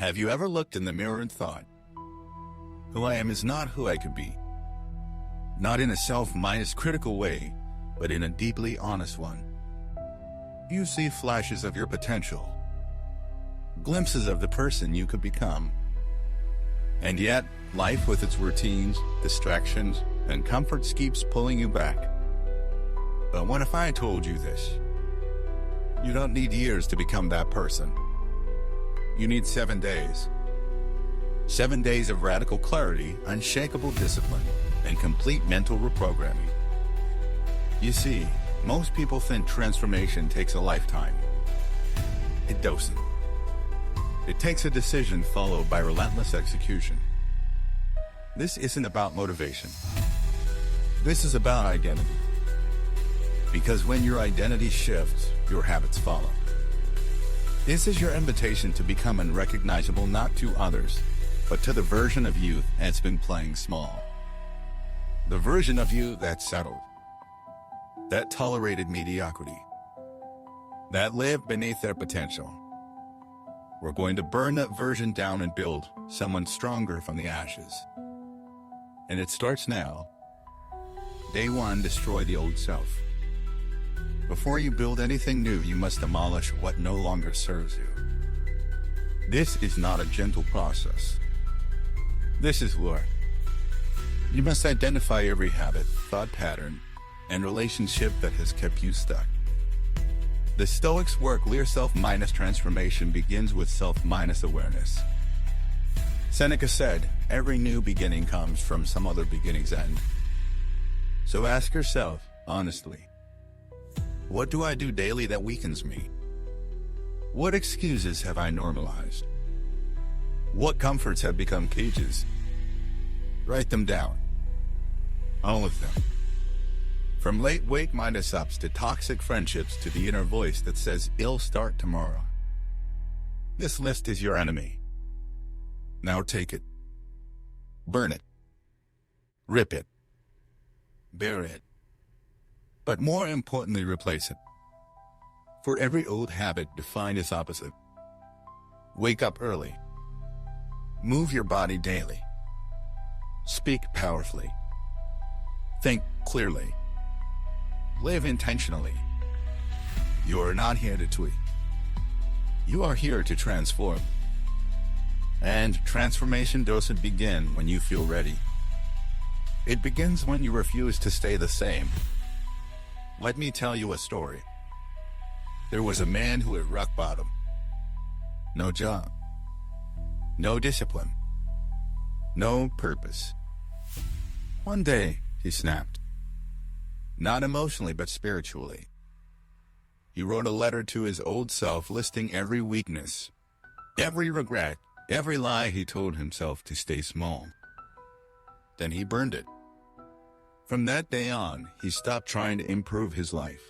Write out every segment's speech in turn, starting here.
Have you ever looked in the mirror and thought, who I am is not who I could be? Not in a self-minus critical way, but in a deeply honest one. You see flashes of your potential, glimpses of the person you could become. And yet, life with its routines, distractions, and comforts keeps pulling you back. But what if I told you this? You don't need years to become that person. You need 7 days. 7 days of radical clarity, unshakable discipline, and complete mental reprogramming. You see, most people think transformation takes a lifetime. It doesn't. It takes a decision followed by relentless execution. This isn't about motivation. This is about identity. Because when your identity shifts, your habits follow. This is your invitation to become unrecognizable not to others, but to the version of you that's been playing small. The version of you that settled, that tolerated mediocrity, that lived beneath their potential. We're going to burn that version down and build someone stronger from the ashes. And it starts now. Day 1, destroy the old self. Before you build anything new, you must demolish what no longer serves you. This is not a gentle process. This is work. You must identify every habit, thought pattern, and relationship that has kept you stuck. The Stoics' work, clear self-minus transformation, begins with self-minus awareness. Seneca said, every new beginning comes from some other beginning's end. So ask yourself, honestly, what do I do daily that weakens me? What excuses have I normalized? What comforts have become cages? Write them down. All of them. From late wake-minded ups to toxic friendships to the inner voice that says, "It'll start tomorrow." This list is your enemy. Now take it. Burn it. Rip it. Bury it. But more importantly, replace it. For every old habit, define its opposite. Wake up early. Move your body daily. Speak powerfully. Think clearly. Live intentionally. You are not here to tweak. You are here to transform. And transformation doesn't begin when you feel ready. It begins when you refuse to stay the same. Let me tell you a story. There was a man who hit rock bottom. No job. No discipline. No purpose. One day, he snapped. Not emotionally, but spiritually. He wrote a letter to his old self listing every weakness, every regret, every lie he told himself to stay small. Then he burned it. From that day on, he stopped trying to improve his life.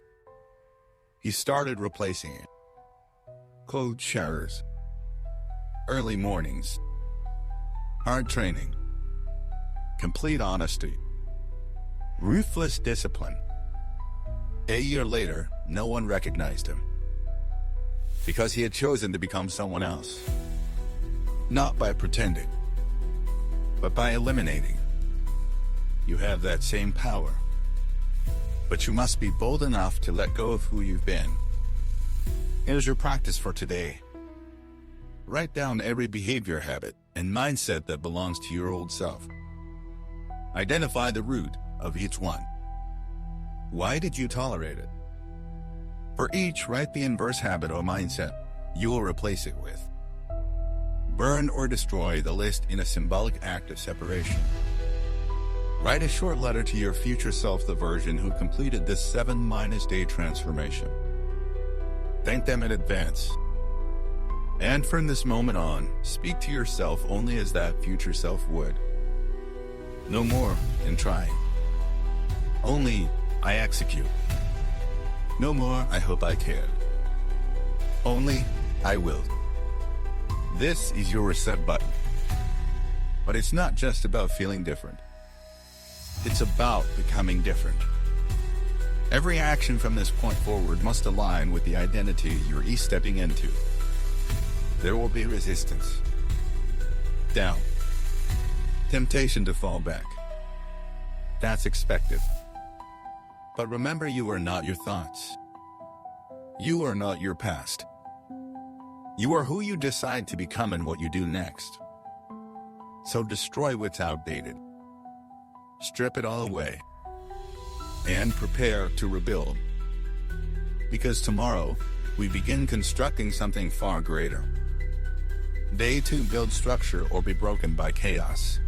He started replacing it. Cold showers, early mornings, hard training, complete honesty, ruthless discipline. A year later, no one recognized him. Because he had chosen to become someone else. Not by pretending, but by eliminating. You have that same power. But you must be bold enough to let go of who you've been. Here's your practice for today. Write down every behavior, habit, and mindset that belongs to your old self. Identify the root of each one. Why did you tolerate it? For each, write the inverse habit or mindset you will replace it with. Burn or destroy the list in a symbolic act of separation. Write a short letter to your future self, the version who completed this 7-day transformation. Thank them in advance. And from this moment on, speak to yourself only as that future self would. No more in trying. Only, I execute. No more, I hope I can. Only, I will. This is your reset button. But it's not just about feeling different. It's about becoming different. Every action from this point forward must align with the identity you're stepping into. There will be resistance. down. Temptation to fall back. That's expected. But remember, you are not your thoughts. You are not your past. You are who you decide to become and what you do next. So destroy what's outdated. Strip it all away. And prepare to rebuild. Because tomorrow, we begin constructing something far greater. Day 2, build structure or be broken by chaos.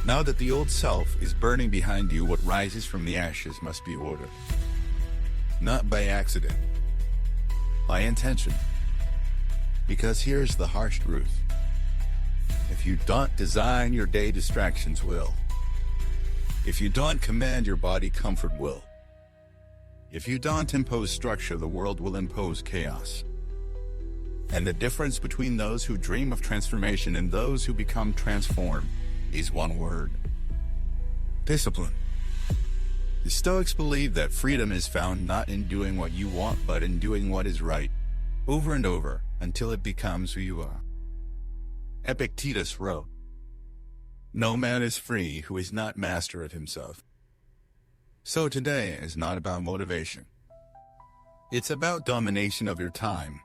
Now that the old self is burning behind you, what rises from the ashes must be ordered. Not by accident. By intention. Because here's the harsh truth. If you don't design your day, distractions will. If you don't command your body, comfort will. If you don't impose structure, the world will impose chaos. And the difference between those who dream of transformation and those who become transformed is one word: discipline. The Stoics believe that freedom is found not in doing what you want, but in doing what is right, over and over, until it becomes who you are. Epictetus wrote, "No man is free who is not master of himself." So today is not about motivation. It's about domination of your time,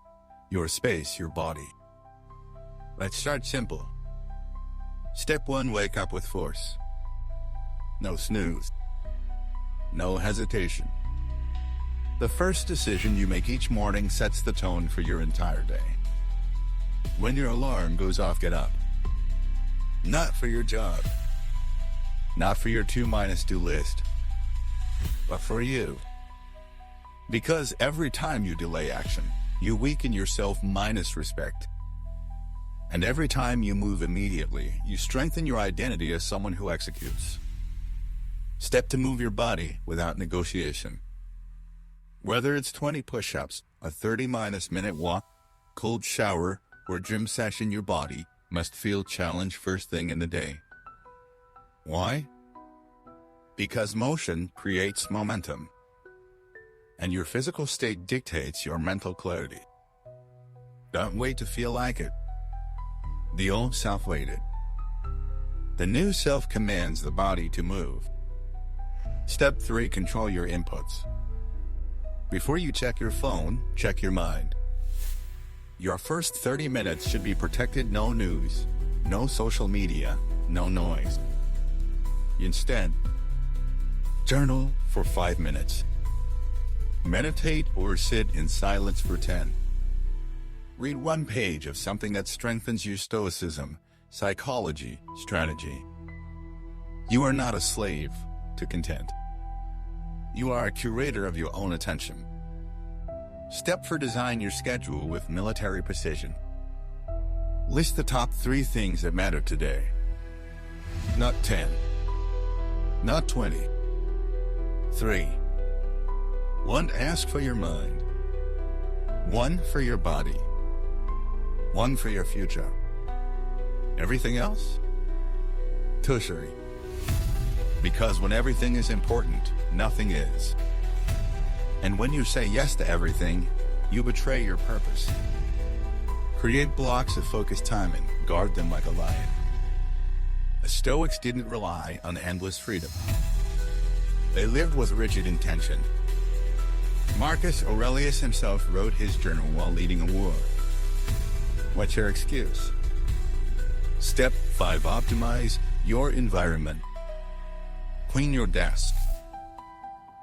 your space, your body. Let's start simple. Step 1, wake up with force. No snooze. No hesitation. The first decision you make each morning sets the tone for your entire day. When your alarm goes off, get up. Not for your job. Not for your 2-do list. But for you. Because every time you delay action, you weaken yourself minus respect. And every time you move immediately, you strengthen your identity as someone who executes. Step to move your body without negotiation. Whether it's 20 push-ups, a 30-minute walk, cold shower, or gym session, your body must feel challenged first thing in the day. Why? Because motion creates momentum. And your physical state dictates your mental clarity. Don't wait to feel like it. The old self waited. The new self commands the body to move. Step 3, control your inputs. Before you check your phone, check your mind. Your first 30 minutes should be protected. No news, no social media, no noise. Instead, journal for 5 minutes. Meditate or sit in silence for 10. Read 1 page of something that strengthens your stoicism, psychology, strategy. You are not a slave to content. You are a curator of your own attention. Step 4, design your schedule with military precision. List the top 3 things that matter today. Not 10. Not 20. 3. 1, ask for your mind. 1 for your body. 1 for your future. Everything else? Tertiary. Because when everything is important, nothing is. And when you say yes to everything, you betray your purpose. Create blocks of focused time and guard them like a lion. The Stoics didn't rely on endless freedom. They lived with rigid intention. Marcus Aurelius himself wrote his journal while leading a war. What's your excuse? Step 5, optimize your environment. Clean your desk.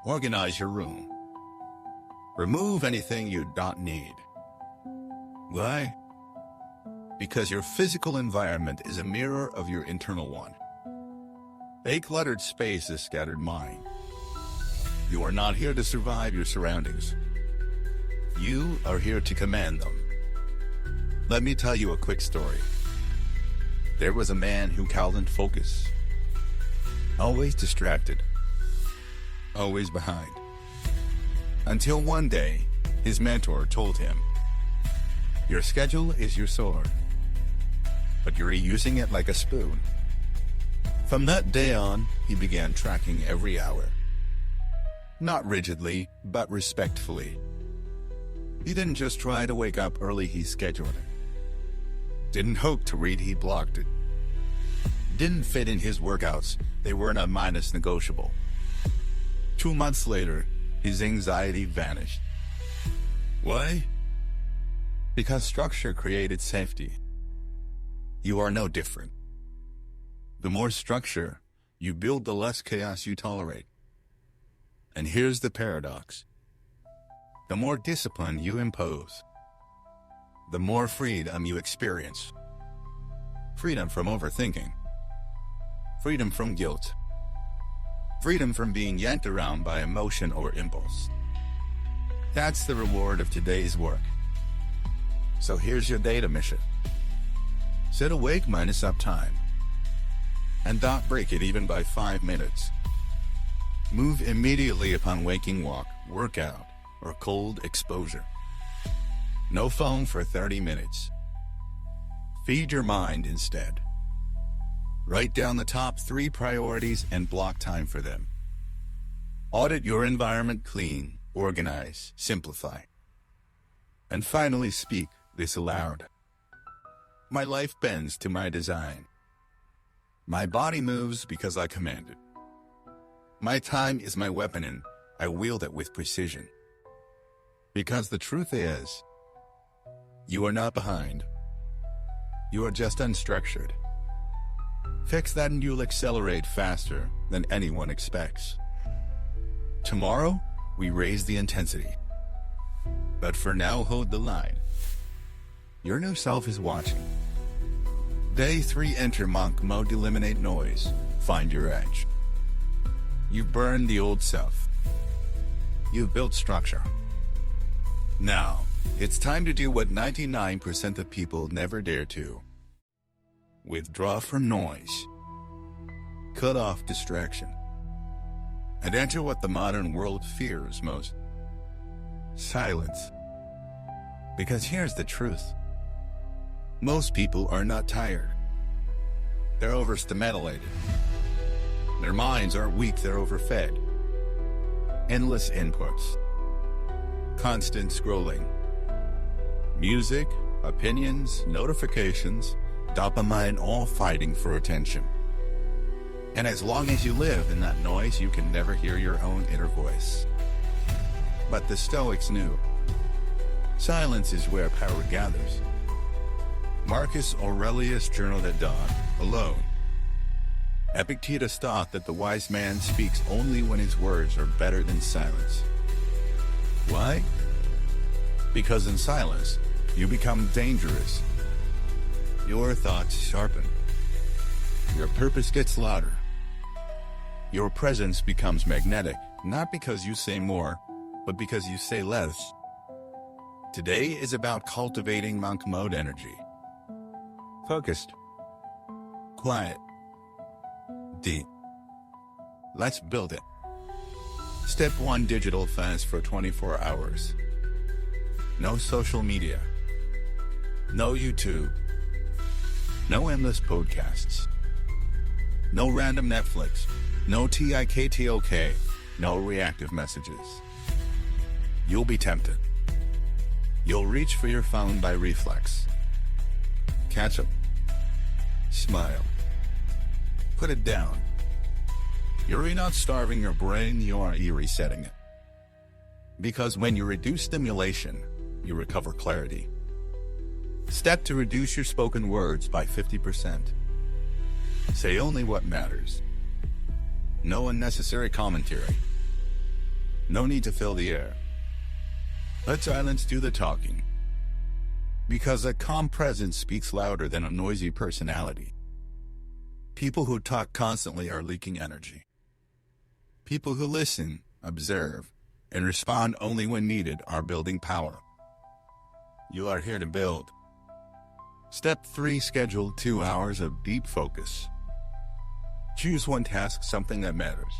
Organize your room. Remove anything you don't need. Why? Because your physical environment is a mirror of your internal one. A cluttered space is scattered mind. You are not here to survive your surroundings. You are here to command them. Let me tell you a quick story. There was a man who couldn't focus. Always distracted. Always behind. Until one day, his mentor told him, "Your schedule is your sword, but you're using it like a spoon." From that day on, he began tracking every hour. Not rigidly, but respectfully. He didn't just try to wake up early, he scheduled it. Didn't hope to read, he blocked it. Didn't fit in his workouts, they weren't a minus negotiable. 2 months later, his anxiety vanished. Why? Because structure created safety. You are no different. The more structure you build, the less chaos you tolerate. And here's the paradox. The more discipline you impose, the more freedom you experience. Freedom from overthinking. Freedom from guilt. Freedom from being yanked around by emotion or impulse. That's the reward of today's work. So here's your data mission. Set a wake minus uptime. And don't break it even by 5 minutes. Move immediately upon waking walk, workout, or cold exposure. No phone for 30 minutes. Feed your mind instead. Write down the top 3 priorities and block time for them. Audit your environment, clean, organize, simplify. And finally speak this aloud. My life bends to my design. My body moves because I command it. My time is my weapon and I wield it with precision. Because the truth is, you are not behind. You are just unstructured. Fix that and you'll accelerate faster than anyone expects. Tomorrow, we raise the intensity. But for now, hold the line. Your new self is watching. Day 3, enter monk mode, eliminate noise, find your edge. You've burned the old self. You've built structure. Now, it's time to do what 99% of people never dare to. Withdraw from noise. Cut off distraction. And enter what the modern world fears most. Silence. Because here's the truth. Most people are not tired. They're overstimulated. Their minds aren't weak, they're overfed. Endless inputs. Constant scrolling. Music, opinions, notifications, dopamine, all fighting for attention. And as long as you live in that noise, you can never hear your own inner voice. But the Stoics knew. Silence is where power gathers. Marcus Aurelius journaled at dawn, alone. Epictetus thought that the wise man speaks only when his words are better than silence. Why? Because in silence, you become dangerous. Your thoughts sharpen. Your purpose gets louder. Your presence becomes magnetic, not because you say more, but because you say less. Today is about cultivating monk mode energy. Focused. Quiet. Deep. Let's build it. Step 1, digital fast for 24 hours. No social media. No YouTube. No endless podcasts. No random Netflix. No TikTok. No reactive messages. You'll be tempted. You'll reach for your phone by reflex. Catch up. Smile. Put it down. You're not starving your brain, you are resetting it. Because when you reduce stimulation, you recover clarity. Step to reduce your spoken words by 50%. Say only what matters. No unnecessary commentary. No need to fill the air. Let silence do the talking. Because a calm presence speaks louder than a noisy personality. People who talk constantly are leaking energy. People who listen, observe, and respond only when needed are building power. You are here to build. Step 3, schedule 2 hours of deep focus. Choose one task, something that matters.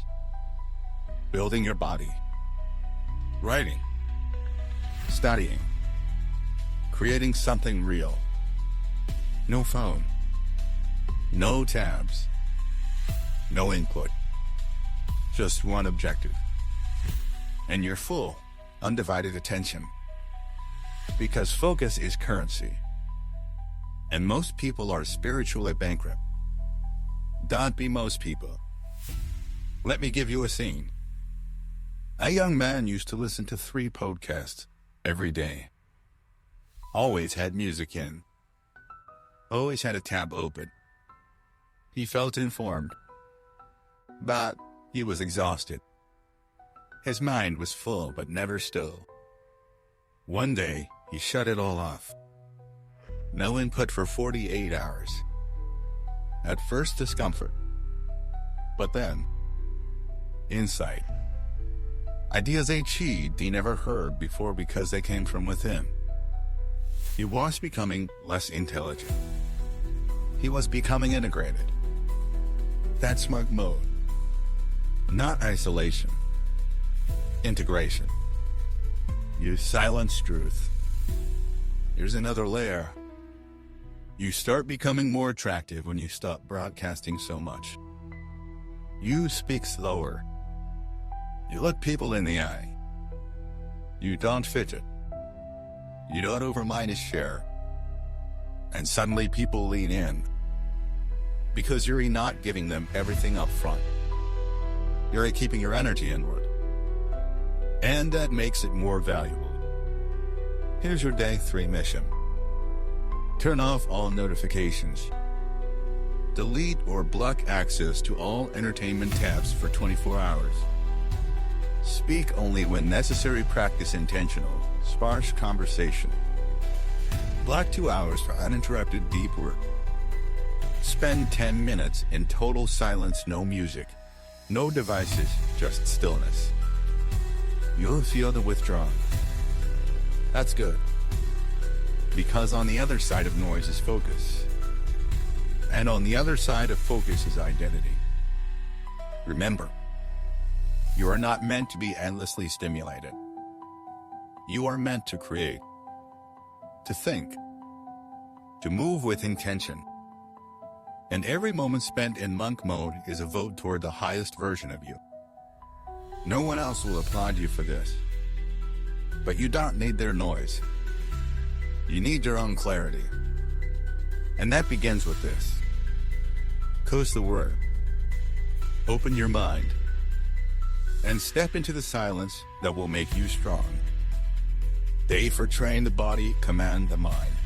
Building your body. Writing. Studying. Creating something real. No phone. No tabs. No input. Just one objective. And your full, undivided attention. Because focus is currency. And most people are spiritually bankrupt. Don't be most people. Let me give you a scene. A young man used to listen to 3 podcasts every day. Always had music in. Always had a tab open. He felt informed. But he was exhausted. His mind was full but never still. One day, he shut it all off. No input for 48 hours. At first discomfort. But then, insight. Ideas he never heard before because they came from within. He was becoming less intelligent. He was becoming integrated. That's smart mode. Not isolation. Integration. You silence truth. Here's another layer. You start becoming more attractive when you stop broadcasting so much. You speak slower. You look people in the eye. You don't fidget. You don't over share. And suddenly people lean in. Because you're not giving them everything up front. You're keeping your energy inward. And that makes it more valuable. Here's your day 3 mission. Turn off all notifications. Delete or block access to all entertainment tabs for 24 hours. Speak only when necessary. Practice intentional, sparse conversation. Block 2 hours for uninterrupted deep work. Spend 10 minutes in total silence, no music, no devices, just stillness. You'll feel the withdrawal. That's good. Because on the other side of noise is focus. And on the other side of focus is identity. Remember, you are not meant to be endlessly stimulated. You are meant to create, to think, to move with intention. And every moment spent in monk mode is a vote toward the highest version of you. No one else will applaud you for this. But you don't need their noise. You need your own clarity. And that begins with this. Close the word. Open your mind. And step into the silence that will make you strong. Day for train the body, command the mind.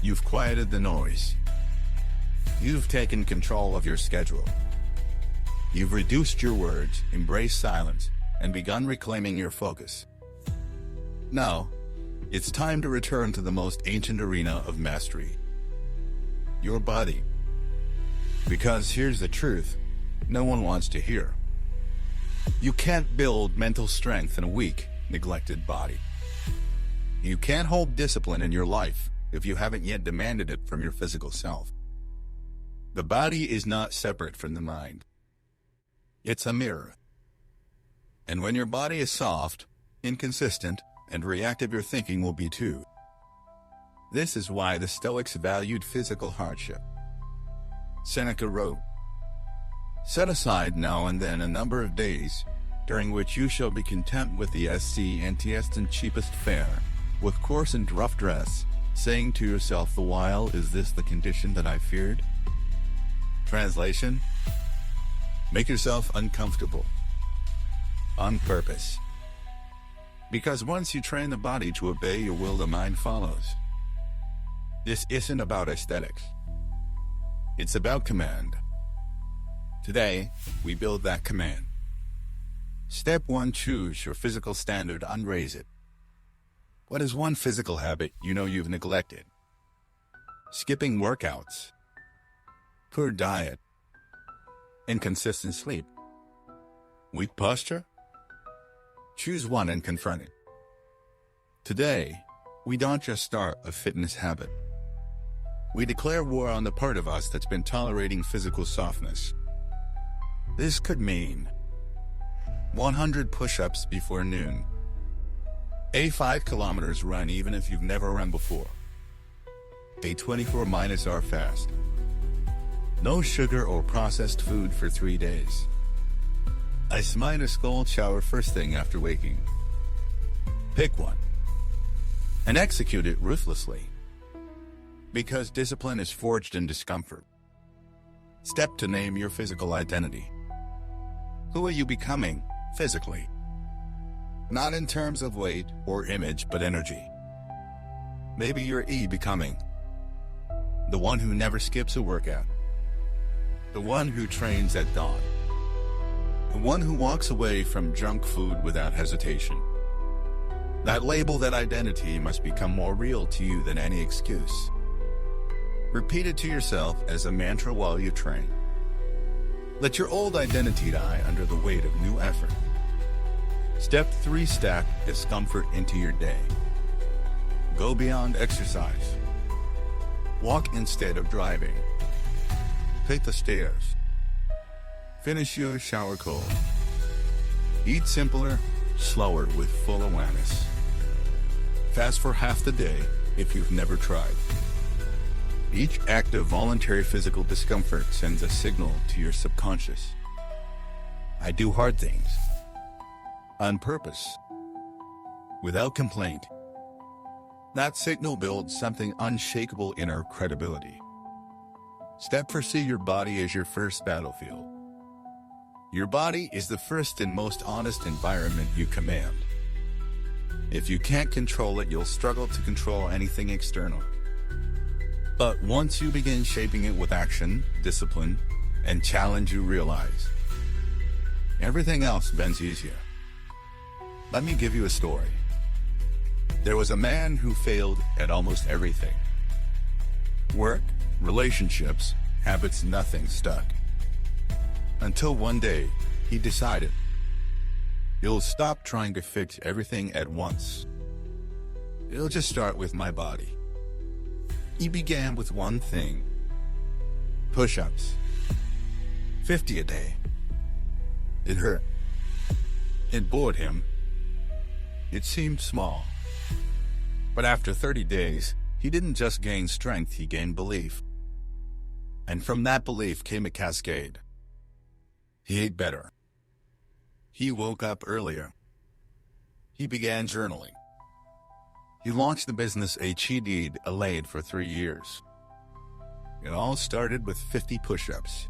You've quieted the noise. You've taken control of your schedule. You've reduced your words, embraced silence, and begun reclaiming your focus. Now, it's time to return to the most ancient arena of mastery. Your body. Because here's the truth no one wants to hear. You can't build mental strength in a weak, neglected body. You can't hold discipline in your life if you haven't yet demanded it from your physical self. The body is not separate from the mind. It's a mirror. And when your body is soft, inconsistent, and reactive, your thinking will be too. This is why the Stoics valued physical hardship. Seneca wrote, "Set aside now and then a number of days, during which you shall be content with the scantiest and cheapest fare, with coarse and rough dress, saying to yourself the while, is this the condition that I feared?" Translation: make yourself uncomfortable. On purpose. Because once you train the body to obey your will, the mind follows. This isn't about aesthetics. It's about command. Today, we build that command. Step 1, choose your physical standard and raise it. What is one physical habit you know you've neglected? Skipping workouts. Poor diet. Inconsistent sleep. Weak posture? Choose one and confront it. Today, we don't just start a fitness habit. We declare war on the part of us that's been tolerating physical softness. This could mean 100 push-ups before noon. A 5 kilometers run even if you've never run before. A 24-hour fast. No sugar or processed food for 3 days. A cold shower first thing after waking. Pick one. And execute it ruthlessly. Because discipline is forged in discomfort. Step to name your physical identity. Who are you becoming, physically? Not in terms of weight or image, but energy. Maybe you're becoming the one who never skips a workout. The one who trains at dawn. The one who walks away from junk food without hesitation. That label, that identity must become more real to you than any excuse. Repeat it to yourself as a mantra while you train. Let your old identity die under the weight of new effort. Step 3. Stack discomfort into your day. Go beyond exercise. Walk instead of driving. Take the stairs. Finish your shower cold. Eat simpler, slower with full awareness. Fast for half the day if you've never tried. Each act of voluntary physical discomfort sends a signal to your subconscious. I do hard things. On purpose. Without complaint. That signal builds something unshakable in our credibility. Step 4. See your body as your first battlefield. Your body is the first and most honest environment you command. If you can't control it, you'll struggle to control anything external. But once you begin shaping it with action, discipline, and challenge, you realize everything else bends easier. Let me give you a story. There was a man who failed at almost everything. Work, relationships, habits, nothing stuck. Until one day, he decided, he'll stop trying to fix everything at once. It'll just start with my body. He began with one thing. Push-ups. 50 a day. It hurt. It bored him. It seemed small. But after 30 days, he didn't just gain strength, he gained belief. And from that belief came a cascade. He ate better. He woke up earlier. He began journaling. He launched the business he delayed for 3 years. It all started with 50 push-ups.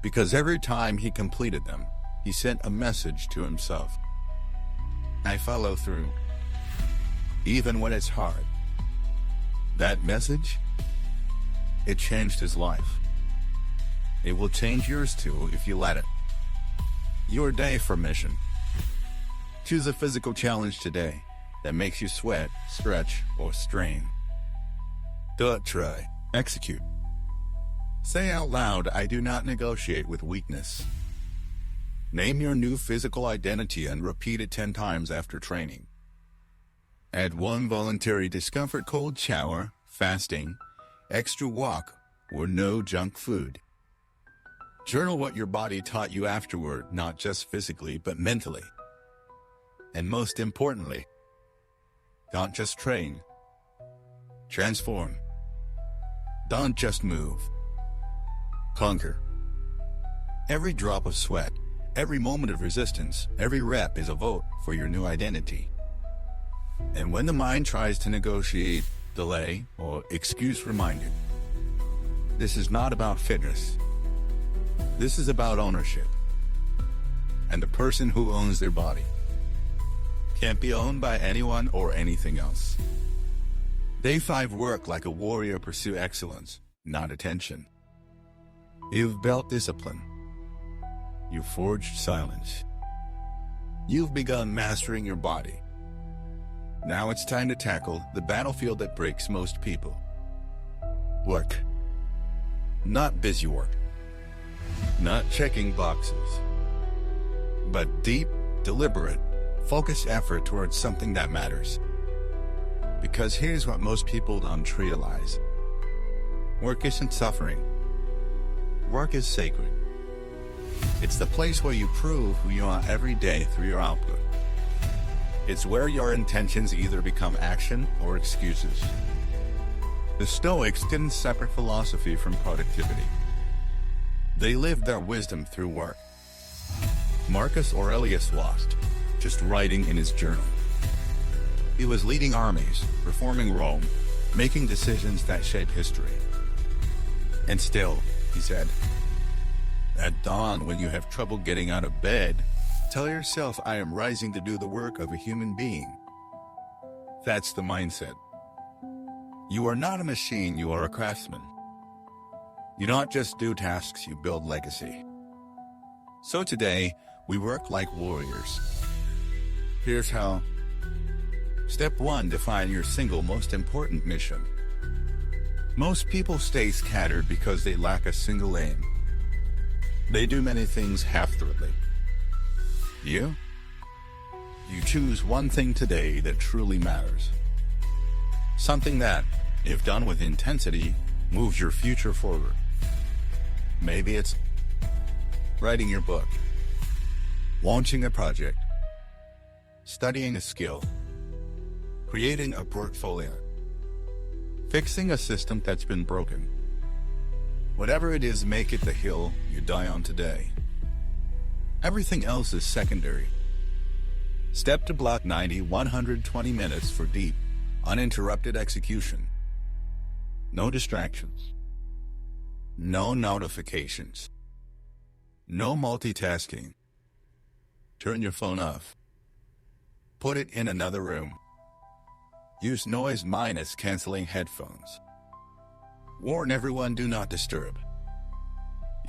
Because every time he completed them, he sent a message to himself. I follow through. Even when it's hard. That message, it changed his life. It will change yours too if you let it. Your day for mission. Choose a physical challenge today that makes you sweat, stretch, or strain. Don't try. Execute. Say out loud, I do not negotiate with weakness. Name your new physical identity and repeat it 10 times after training. Add 1 voluntary discomfort: cold shower, fasting, extra walk, or no junk food. Journal what your body taught you afterward, not just physically but mentally. And most importantly, don't just train. Transform. Don't just move. Conquer. Every drop of sweat, every moment of resistance, every rep is a vote for your new identity. And when the mind tries to negotiate, delay, or excuse, remind it. This is not about fitness. This is about ownership. And the person who owns their body can't be owned by anyone or anything else. Day 5. Work like a warrior. Pursue excellence, not attention. You've built discipline. You've forged silence. You've begun mastering your body. Now it's time to tackle the battlefield that breaks most people. Work. Not busy work. Not checking boxes. But deep, deliberate, focused effort towards something that matters. Because here's what most people don't realize. Work isn't suffering. Work is sacred. It's the place where you prove who you are every day through your output. It's where your intentions either become action or excuses. The Stoics didn't separate philosophy from productivity. They lived their wisdom through work. Marcus Aurelius wasn't just writing in his journal. He was leading armies, reforming Rome, making decisions that shape history. And still, he said, at dawn when you have trouble getting out of bed, tell yourself, I am rising to do the work of a human being. That's the mindset. You are not a machine, you are a craftsman. You don't just do tasks, you build legacy. So today, we work like warriors. Here's how. Step 1. Define your single most important mission. Most people stay scattered because they lack a single aim. They do many things half-heartedly. You choose one thing today that truly matters. Something that, if done with intensity, moves your future forward. Maybe it's writing your book, launching a project, studying a skill, creating a portfolio, fixing a system that's been broken. Whatever it is, make it the hill you die on today. Everything else is secondary. Step to block 120 minutes for deep, uninterrupted execution. No distractions. No notifications. No multitasking. Turn your phone off. Put it in another room. Use noise minus canceling headphones. Warn everyone, do not disturb.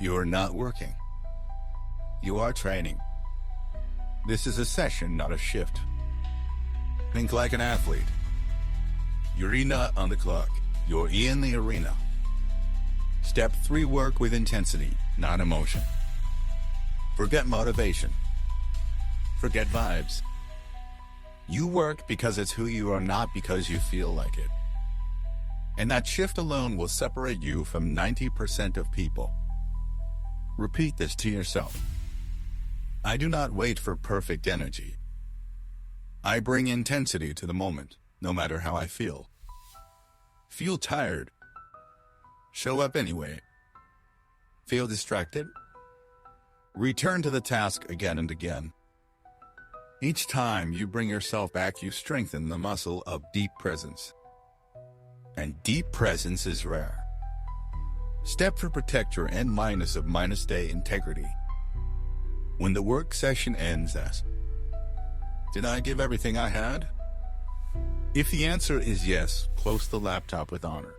You are not working. You are training. This is a session, not a shift. Think like an athlete. You're not on the clock. You're in the arena. Step 3. Work with intensity, not emotion. Forget motivation. Forget vibes. You work because it's who you are, not because you feel like it. And that shift alone will separate you from 90% of people. Repeat this to yourself. I do not wait for perfect energy. I bring intensity to the moment, no matter how I feel. Feel tired? Show up anyway. Feel distracted? Return to the task again and again. Each time you bring yourself back, you strengthen the muscle of deep presence. And deep presence is rare. Step 4. Protect your N-day integrity. When the work session ends, ask, did I give everything I had? If the answer is yes, close the laptop with honor.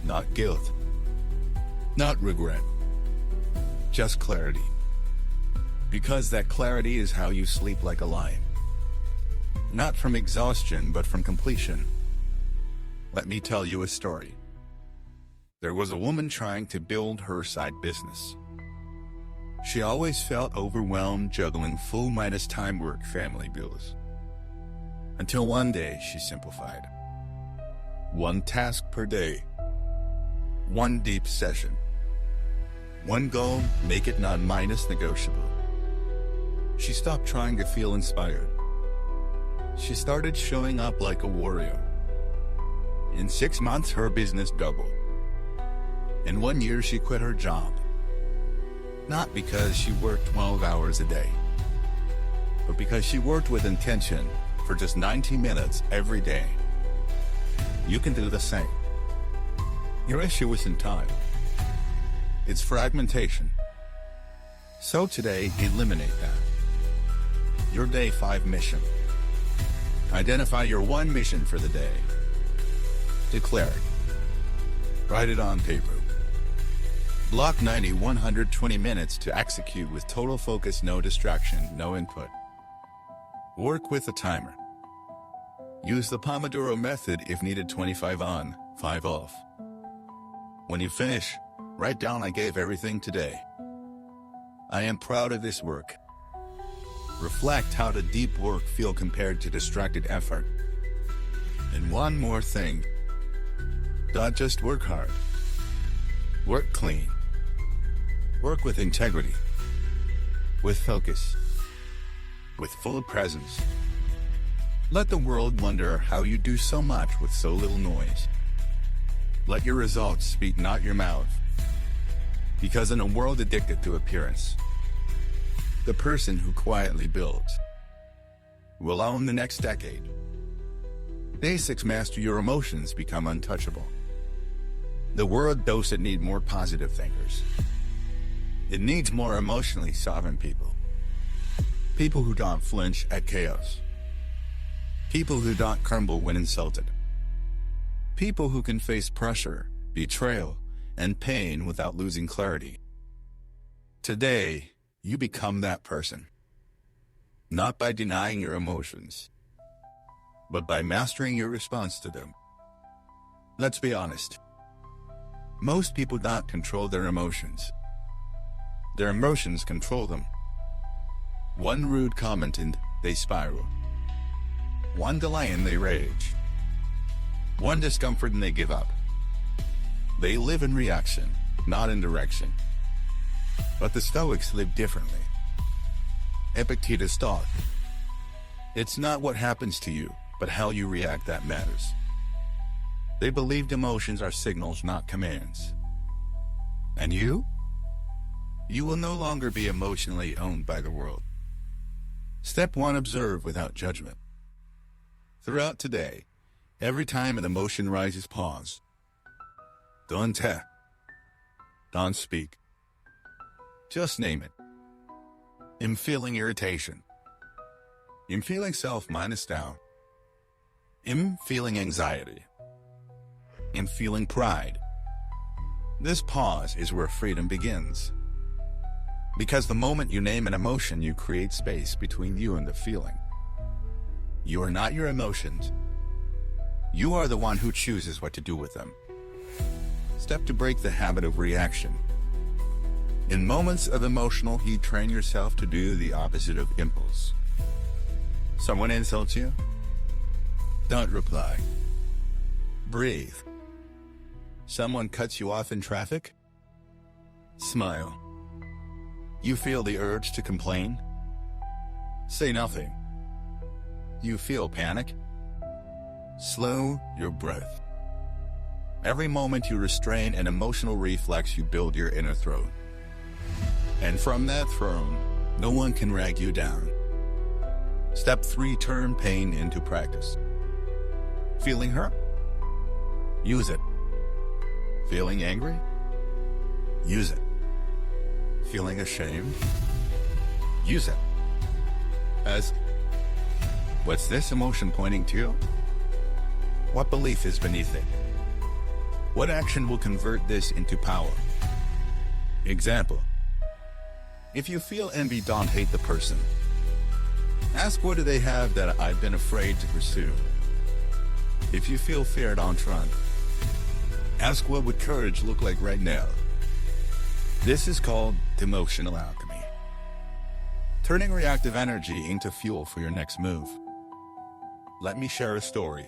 Not guilt. Not regret. Just clarity. Because that clarity is how you sleep like a lion. Not from exhaustion, but from completion. Let me tell you a story. There was a woman trying to build her side business. She always felt overwhelmed juggling full minus time work, family bills. Until one day she simplified. One task per day. One deep session. One goal, make it non-minus negotiable. She stopped trying to feel inspired. She started showing up like a warrior. In 6 months, her business doubled. In 1 year, she quit her job. Not because she worked 12 hours a day, but because she worked with intention for just 90 minutes every day. You can do the same. Your issue isn't time. It's fragmentation. So today, eliminate that. Your day 5 mission. Identify your one mission for the day. Declare it. Write it on paper. Block 120 minutes to execute with total focus, no distraction, no input. Work with a timer. Use the Pomodoro method if needed, 25 on, 5 off. When you finish, write down, I gave everything today. I am proud of this work. Reflect how the deep work feel compared to distracted effort. And one more thing. Don't just work hard. Work clean. Work with integrity. With focus. With full presence. Let the world wonder how you do so much with so little noise. Let your results speak, not your mouth. Because in a world addicted to appearance, the person who quietly builds will own the next decade. Day 6, master your emotions, become untouchable. The world doesn't need more positive thinkers. It needs more emotionally sovereign people. People who don't flinch at chaos. People who don't crumble when insulted. People who can face pressure, betrayal, and pain without losing clarity. Today, you become that person. Not by denying your emotions, but by mastering your response to them. Let's be honest. Most people don't control their emotions. Their emotions control them. One rude comment and they spiral. One delay and they rage. One discomfort and they give up. They live in reaction, not in direction. But the Stoics live differently. Epictetus taught, it's not what happens to you, but how you react that matters. They believed emotions are signals, not commands. And you? You will no longer be emotionally owned by the world. Step 1, observe without judgment. Throughout today, every time an emotion rises, pause. Don't speak. Just name it. I'm feeling irritation. I'm feeling self-doubt. I'm feeling anxiety. I'm feeling pride. This pause is where freedom begins. Because the moment you name an emotion, you create space between you and the feeling. You are not your emotions. You are the one who chooses what to do with them. Step 2, break the habit of reaction. In moments of emotional heat, train yourself to do the opposite of impulse. Someone insults you? Don't reply. Breathe. Someone cuts you off in traffic? Smile. You feel the urge to complain? Say nothing. You feel panic? Slow your breath. Every moment you restrain an emotional reflex, you build your inner throne. And from that throne, no one can drag you down. Step 3, turn pain into practice. Feeling hurt? Use it. Feeling angry? Use it. Feeling ashamed? Use it. As, what's this emotion pointing to? What belief is beneath it? What action will convert this into power? Example. If you feel envy, don't hate the person. Ask, what do they have that I've been afraid to pursue? If you feel fear, don't run. Ask, what would courage look like right now? This is called emotional alchemy. Turning reactive energy into fuel for your next move. Let me share a story.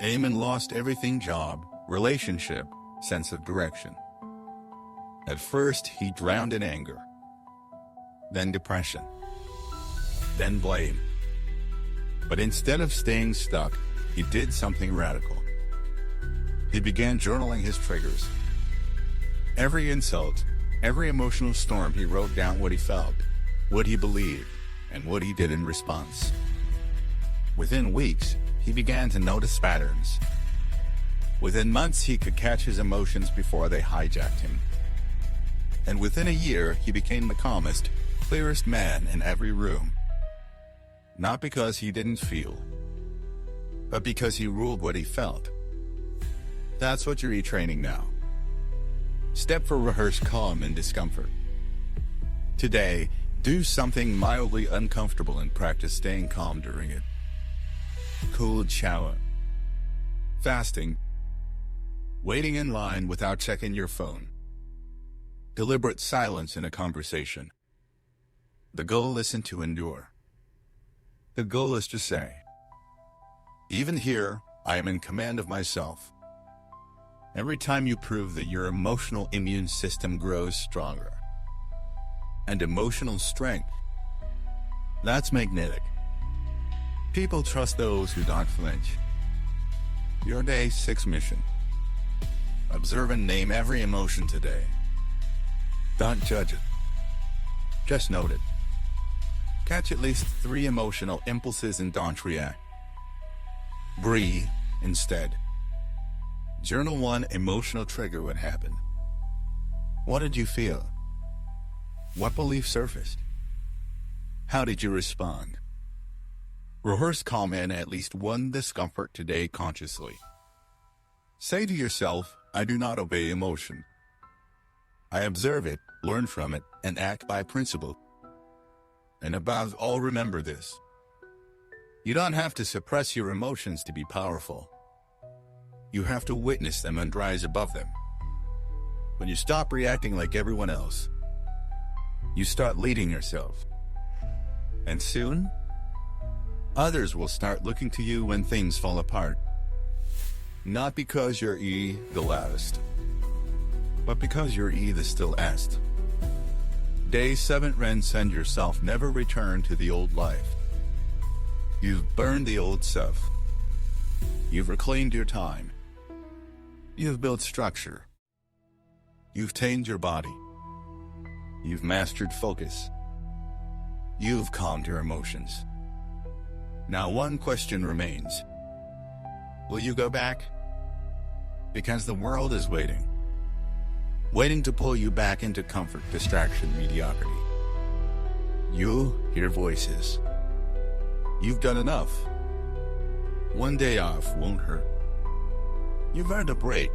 Eamon lost everything: job, relationship, sense of direction. At first, he drowned in anger, then depression, then blame. But instead of staying stuck, he did something radical. He began journaling his triggers. Every insult, every emotional storm, he wrote down what he felt, what he believed, and what he did in response. Within weeks, he began to notice patterns. Within months, he could catch his emotions before they hijacked him. And within a year, he became the calmest, clearest man in every room. Not because he didn't feel, but because he ruled what he felt. That's what you're retraining now. Step 4, rehearse calm in discomfort. Today, do something mildly uncomfortable and practice staying calm during it. Cold shower. Fasting. Waiting in line without checking your phone. Deliberate silence in a conversation. The goal isn't to endure. The goal is to say, even here, I am in command of myself. Every time you prove that, your emotional immune system grows stronger. And emotional strength, that's magnetic. People trust those who don't flinch. Your day 6 mission. Observe and name every emotion today. Don't judge it. Just note it. Catch at least 3 emotional impulses and don't react. Breathe instead. Journal one emotional trigger when happened. What did you feel? What belief surfaced? How did you respond? Rehearse comment at least one discomfort today consciously. Say to yourself, I do not obey emotion. I observe it, learn from it, and act by principle. And above all, remember this. You don't have to suppress your emotions to be powerful. You have to witness them and rise above them. When you stop reacting like everyone else, you start leading yourself. And soon, others will start looking to you when things fall apart. Not because you're the loudest, but because you're the stillest. Day 7 Transcend yourself, never return to the old life. You've burned the old self. You've reclaimed your time. You've built structure. You've tamed your body. You've mastered focus. You've calmed your emotions. Now one question remains. Will you go back? Because the world is waiting. Waiting to pull you back into comfort, distraction, mediocrity. You'll hear voices. You've done enough. One day off won't hurt. You've earned a break.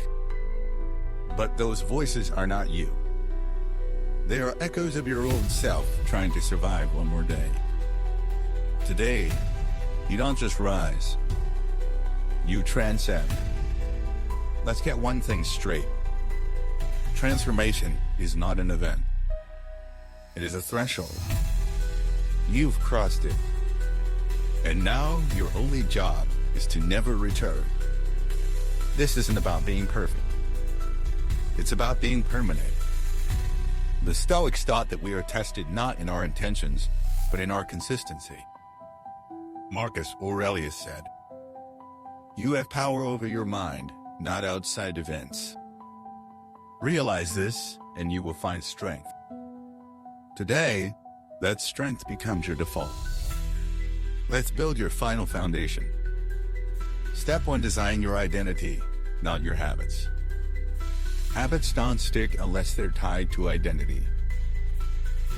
But those voices are not you. They are echoes of your old self trying to survive one more day. Today, you don't just rise. You transcend. Let's get one thing straight. Transformation is not an event. It is a threshold. You've crossed it. And now your only job is to never return. This isn't about being perfect. It's about being permanent. The Stoics thought that we are tested not in our intentions, but in our consistency. Marcus Aurelius said, "You have power over your mind, not outside events." Realize this, and you will find strength. Today, that strength becomes your default. Let's build your final foundation. Step 1, design your identity, not your habits. Habits don't stick unless they're tied to identity.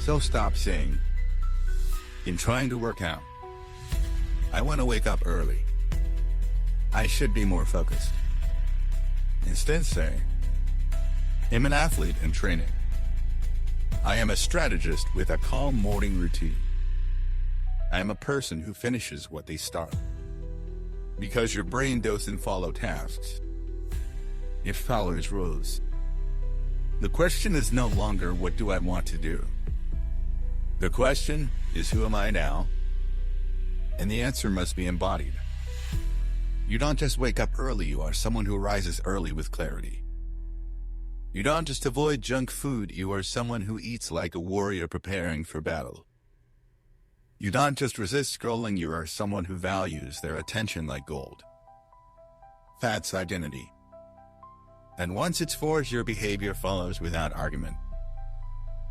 So stop saying, in trying to work out, I want to wake up early. I should be more focused. Instead say, I'm an athlete in training. I am a strategist with a calm morning routine. I am a person who finishes what they start. Because your brain doesn't follow tasks. It follows rules. The question is no longer, what do I want to do? The question is, who am I now? And the answer must be embodied. You don't just wake up early, you are someone who rises early with clarity. You don't just avoid junk food, you are someone who eats like a warrior preparing for battle. You don't just resist scrolling, you are someone who values their attention like gold. That's identity. And once it's forged, your behavior follows without argument.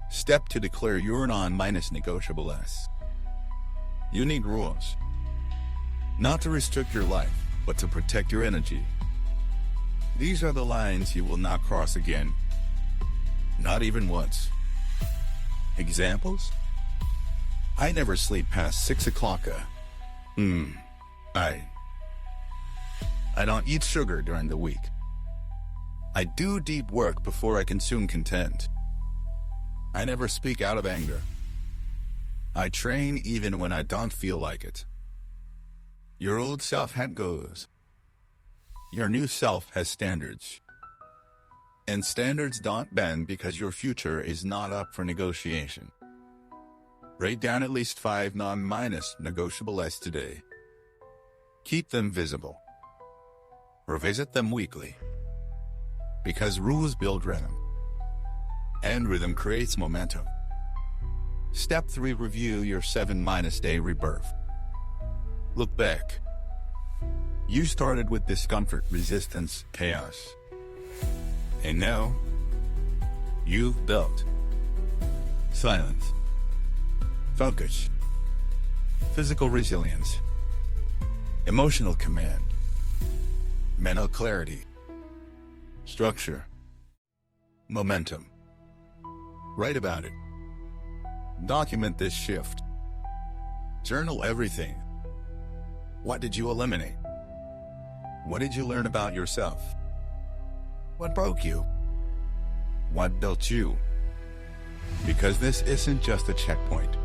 Step 2, declare your non-negotiable less. You need rules. Not to restrict your life, but to protect your energy. These are the lines you will not cross again. Not even once. Examples? I never sleep past 6 o'clock. I don't eat sugar during the week. I do deep work before I consume content. I never speak out of anger. I train even when I don't feel like it. Your old self had goals. Your new self has standards. And standards don't bend because your future is not up for negotiation. Write down at least 5 non-negotiable lists today. Keep them visible. Revisit them weekly. Because rules build rhythm. And rhythm creates momentum. Step 3, review your 7-day rebirth. Look back. You started with discomfort, resistance, chaos. And now, you've built silence, focus, physical resilience, emotional command, mental clarity, structure, momentum. Write about it. Document this shift. Journal everything. What did you eliminate? What did you learn about yourself? What broke you? What built you? Because this isn't just a checkpoint.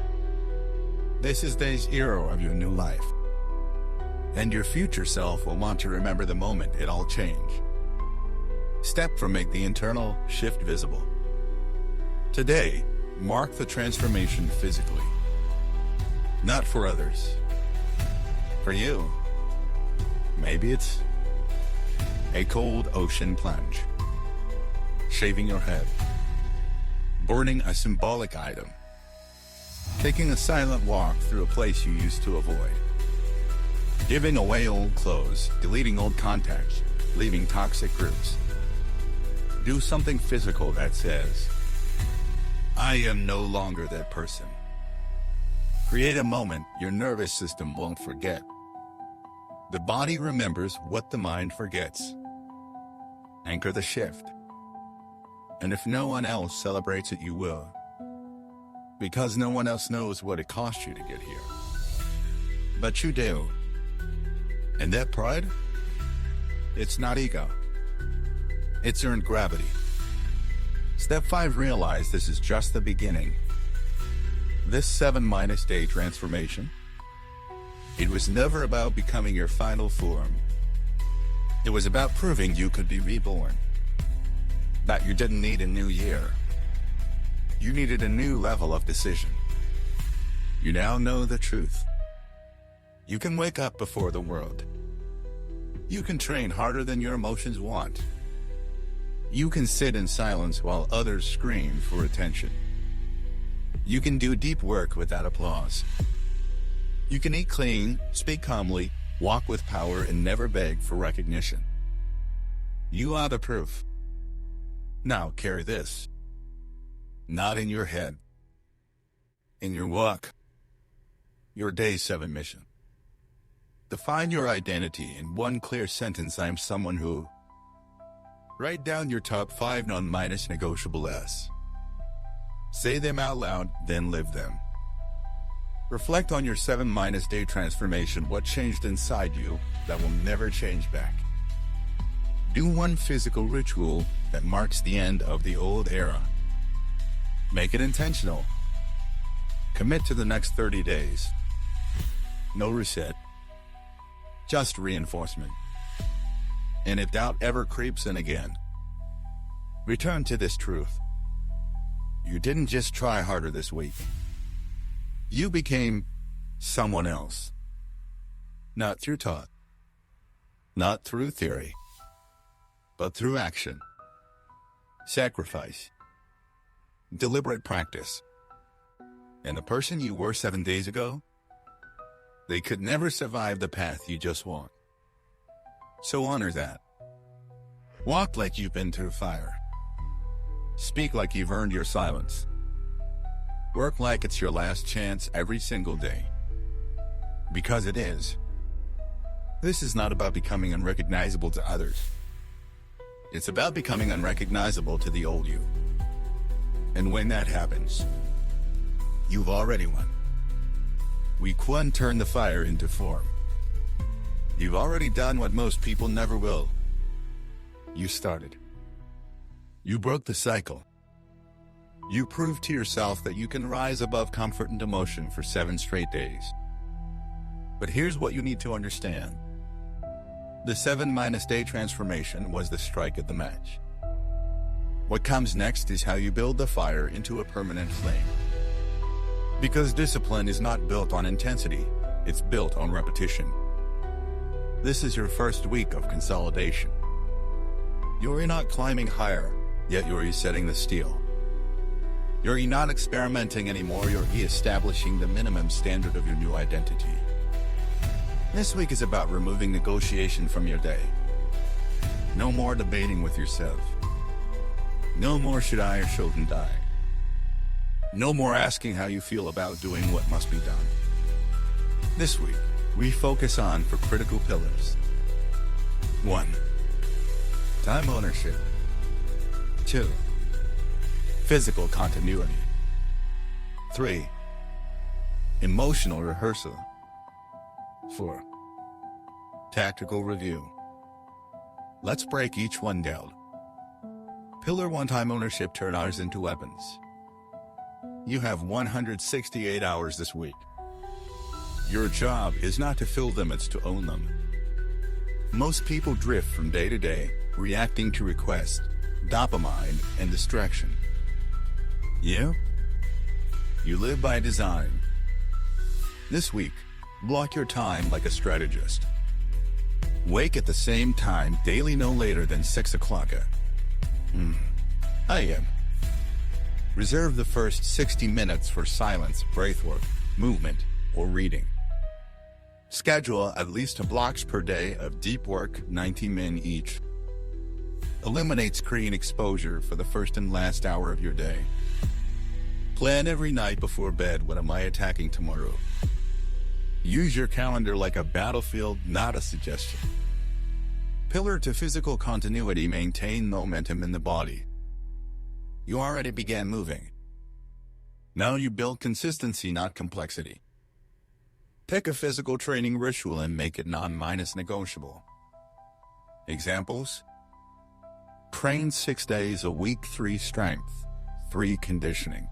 This is the zero of your new life. And your future self will want to remember the moment it all changed. Step from make the internal shift visible. Today, mark the transformation physically. Not for others. For you. Maybe it's a cold ocean plunge, shaving your head, burning a symbolic item, taking a silent walk through a place you used to avoid, giving away old clothes, deleting old contacts, leaving toxic groups. Do something physical that says, I am no longer that person. Create a moment your nervous system won't forget. The body remembers what the mind forgets. Anchor the shift. And if no one else celebrates it, you will. Because no one else knows what it cost you to get here. But you do. And that pride? It's not ego. It's earned gravity. Step 5, realize this is just the beginning. This 7-day transformation, it was never about becoming your final form. It was about proving you could be reborn. That you didn't need a new year. You needed a new level of decision. You now know the truth. You can wake up before the world. You can train harder than your emotions want. You can sit in silence while others scream for attention. You can do deep work without applause. You can eat clean, speak calmly, walk with power, and never beg for recognition. You are the proof. Now carry this. Not in your head. In your walk. Your day 7 mission. Define your identity in one clear sentence. I am someone who. Write down your top 5 non-negotiables. Say them out loud, then live them. Reflect on your 7-day transformation. What changed inside you that will never change back? Do one physical ritual that marks the end of the old era. Make it intentional. Commit to the next 30 days. No reset. Just reinforcement. And if doubt ever creeps in again, return to this truth. You didn't just try harder this week. You became someone else. Not through thought. Not through theory. But through action. Sacrifice. Deliberate practice. And the person you were 7 days ago, they could never survive the path you just walked. So honor that. Walk like you've been through fire. Speak like you've earned your silence. Work like it's your last chance every single day. Because it is. This is not about becoming unrecognizable to others. It's about becoming unrecognizable to the old you. And when that happens, you've already won. Week 1, turn the fire into form. You've already done what most people never will. You started. You broke the cycle. You proved to yourself that you can rise above comfort and emotion for 7 straight days. But here's what you need to understand. The 7-day transformation was the strike of the match. What comes next is how you build the fire into a permanent flame. Because discipline is not built on intensity, it's built on repetition. This is your first week of consolidation. You're not climbing higher, yet you're resetting the steel. You're not experimenting anymore, you're establishing the minimum standard of your new identity. This week is about removing negotiation from your day. No more debating with yourself. No more should I or shouldn't I. No more asking how you feel about doing what must be done. This week, we focus on 4 critical pillars. 1. Time ownership. 2. Physical continuity. 3. Emotional rehearsal. 4. Tactical review. Let's break each one down. Pillar 1. Time ownership. Turn hours into weapons. You have 168 hours this week. Your job is not to fill them, it's to own them. Most people drift from day to day, reacting to requests, dopamine, and distraction. You live by design. This week, block your time like a strategist. Wake at the same time daily, no later than 6 o'clock a.m. Reserve the first 60 minutes for silence, breathwork, movement, or reading. Schedule at least 2 blocks per day of deep work, 90 minutes each. Eliminate screen exposure for the first and last hour of your day. Plan every night before bed, what am I attacking tomorrow? Use your calendar like a battlefield, not a suggestion. Pillar 2. Physical continuity. Maintain momentum in the body. You already began moving. Now you build consistency, not complexity. Pick a physical training ritual and make it non-negotiable. Examples: train 6 days a week, 3 strength, 3 conditioning.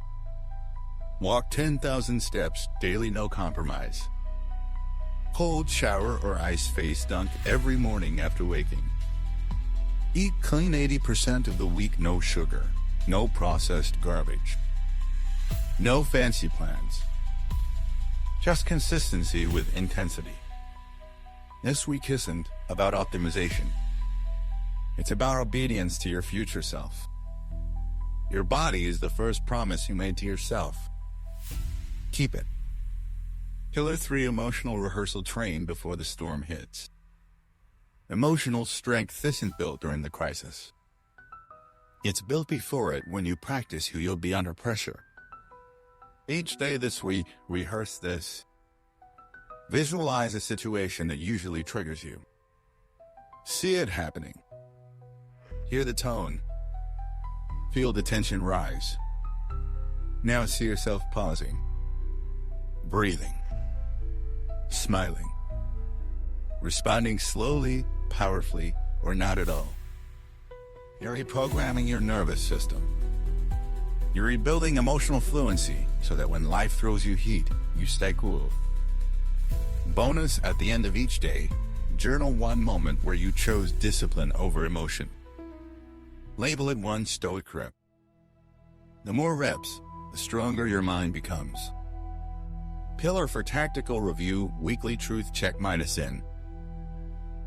Walk 10,000 steps daily, no compromise. Cold shower or ice face dunk every morning after waking. Eat clean 80% of the week, no sugar, no processed garbage. No fancy plans. Just consistency with intensity. This week isn't about optimization. It's about obedience to your future self. Your body is the first promise you made to yourself. Keep it. Pillar 3. Emotional rehearsal. Train before the storm hits. Emotional strength isn't built during the crisis. It's built before it, when you practice who you'll be under pressure. Each day this week, rehearse this. Visualize a situation that usually triggers you. See it happening. Hear the tone. Feel the tension rise. Now see yourself pausing, breathing, smiling, responding slowly, powerfully, or not at all. You're reprogramming your nervous system. You're rebuilding emotional fluency so that when life throws you heat, you stay cool. Bonus: at the end of each day, journal one moment where you chose discipline over emotion. Label it one Stoic rep. The more reps, the stronger your mind becomes. Pillar for tactical review. Weekly truth check -in.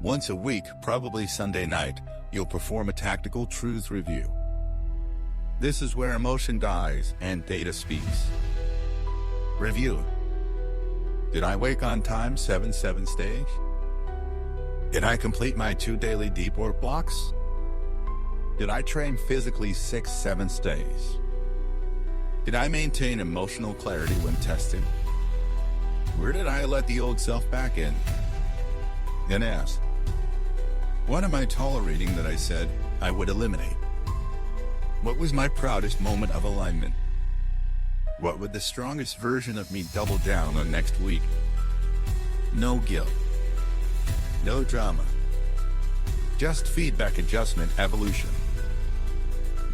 Once a week, probably Sunday night, you'll perform a tactical truth review. This is where emotion dies and data speaks. Review. Did I wake on time 7 stage? Did I complete my 2 daily deep work blocks? Did I train physically 6-7 days? Did I maintain emotional clarity when tested? Where did I let the old self back in? Then ask, what am I tolerating that I said I would eliminate? What was my proudest moment of alignment? What would the strongest version of me double down on next week? No guilt. No drama. Just feedback, adjustment, evolution.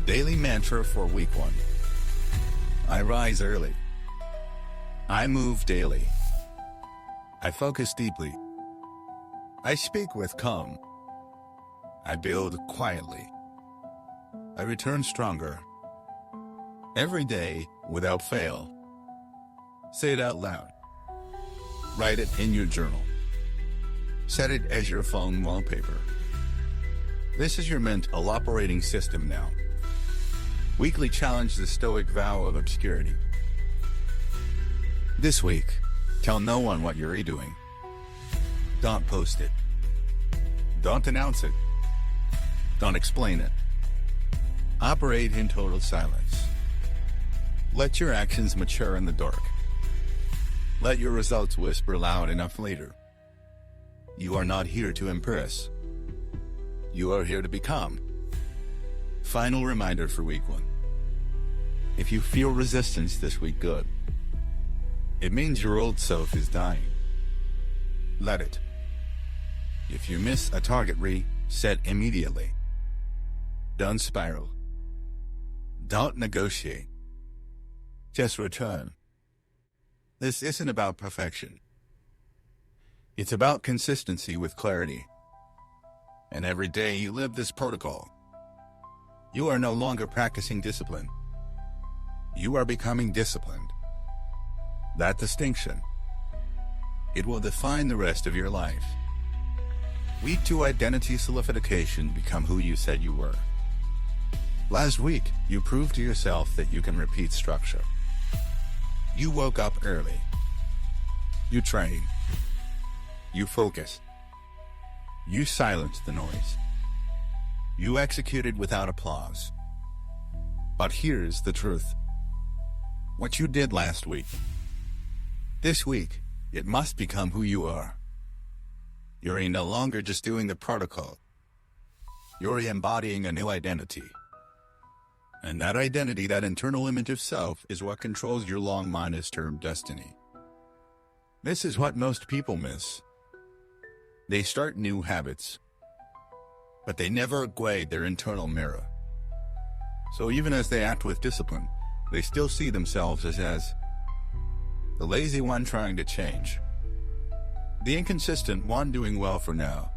Daily mantra for week 1. I rise early. I move daily. I focus deeply. I speak with calm. I build quietly. I return stronger. Every day, without fail. Say it out loud. Write it in your journal. Set it as your phone wallpaper. This is your mental operating system now. Weekly challenge the Stoic vow of obscurity. This week, tell no one what you're doing. Don't post it. Don't announce it. Don't explain it. Operate in total silence. Let your actions mature in the dark. Let your results whisper loud enough later. You are not here to impress. you are here to become. Final reminder for week 1. If you feel resistance this week, good. It means your old self is dying. Let it. If you miss a target, reset immediately. Don't spiral. Don't negotiate. Just return. This isn't about perfection. It's about consistency with clarity. And every day you live this protocol, you are no longer practicing discipline. You are becoming disciplined. That distinction, it will define the rest of your life. Week 2 identity solidification, become who you said you were. Last week, you proved to yourself that you can repeat structure. You woke up early. You trained. You focused. You silenced the noise. You executed without applause. But here's the truth. What you did last week, this week, it must become who you are. You're no longer just doing the protocol. You're embodying a new identity. And that identity, that internal image of self, is what controls your long-term destiny. This is what most people miss. They start new habits, but they never upgrade their internal mirror. So even as they act with discipline, they still see themselves as the lazy one trying to change, the inconsistent one doing well for now,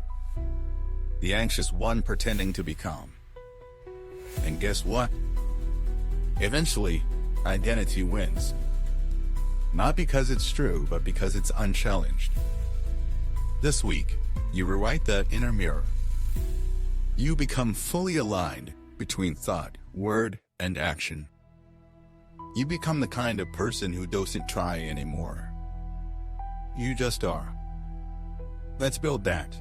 the anxious one pretending to be calm. And guess what? Eventually, identity wins. Not because it's true, but because it's unchallenged. This week, you rewrite that inner mirror. You become fully aligned between thought, word, and action. You become the kind of person who doesn't try anymore. You just are. Let's build that.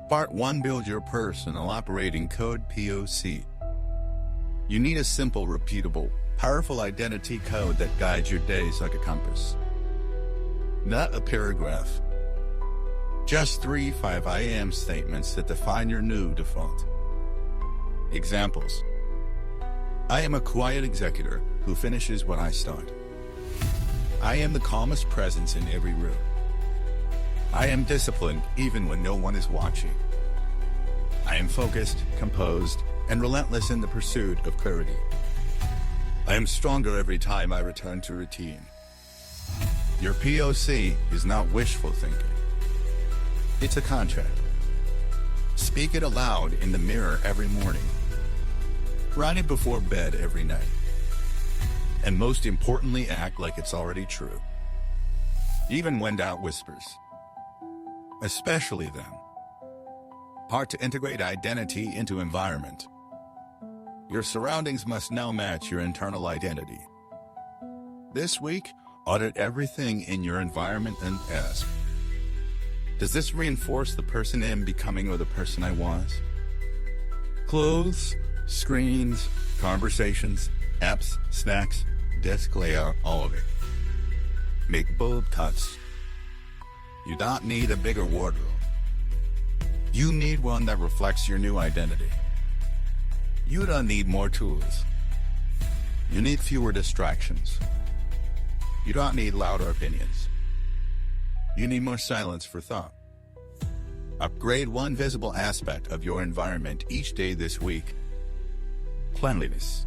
Part 1. Build your personal operating code, POC. You need a simple, repeatable, powerful identity code that guides your days like a compass. Not a paragraph. Just 3 5 I am statements that define your new default. Examples. I am a quiet executor who finishes what I start. I am the calmest presence in every room. I am disciplined even when no one is watching. I am focused, composed, and relentless in the pursuit of clarity. I am stronger every time I return to routine. Your POC is not wishful thinking. It's a contract. Speak it aloud in the mirror every morning. Write it before bed every night. And most importantly, act like it's already true. Even when doubt whispers. Especially then. Part to integrate identity into environment. Your surroundings must now match your internal identity. This week, audit everything in your environment and ask, does this reinforce the person I am becoming or the person I was? Clothes, screens, conversations, apps, snacks, desk layout, all of it. Make bold cuts. You don't need a bigger wardrobe. You need one that reflects your new identity. You don't need more tools. You need fewer distractions. You don't need louder opinions. You need more silence for thought. Upgrade one visible aspect of your environment each day this week. Cleanliness.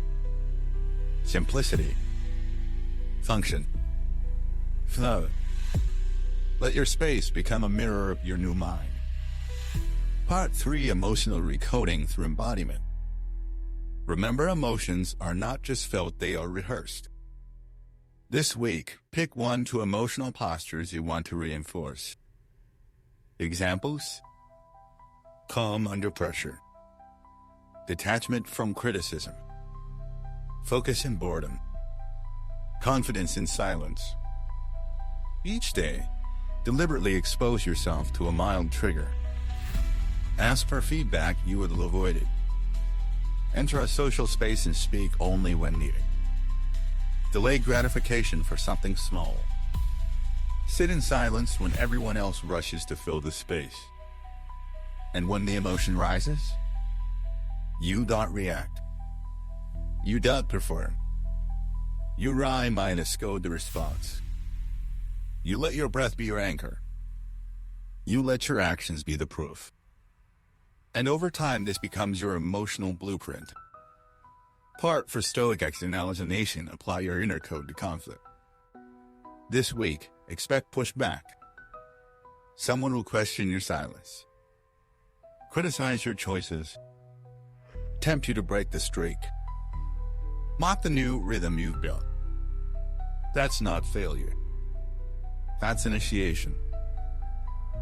Simplicity. Function. Flow. Let your space become a mirror of your new mind. Part 3. Emotional recoding through embodiment. Remember, emotions are not just felt, they are rehearsed. This week, pick 1 to emotional postures you want to reinforce. Examples: calm under pressure, detachment from criticism, focus in boredom, confidence in silence. Each day, deliberately expose yourself to a mild trigger. Ask for feedback you would have avoided. Enter a social space and speak only when needed. Delay gratification for something small. Sit in silence when everyone else rushes to fill the space. And when the emotion rises, you don't react. You don't perform. You minus code the response. You let your breath be your anchor. You let your actions be the proof. And over time, this becomes your emotional blueprint. Part for Stoic externalization, apply your inner code to conflict. This week, expect pushback. Someone will question your silence, criticize your choices, tempt you to break the streak, mock the new rhythm you've built. That's not failure. That's initiation.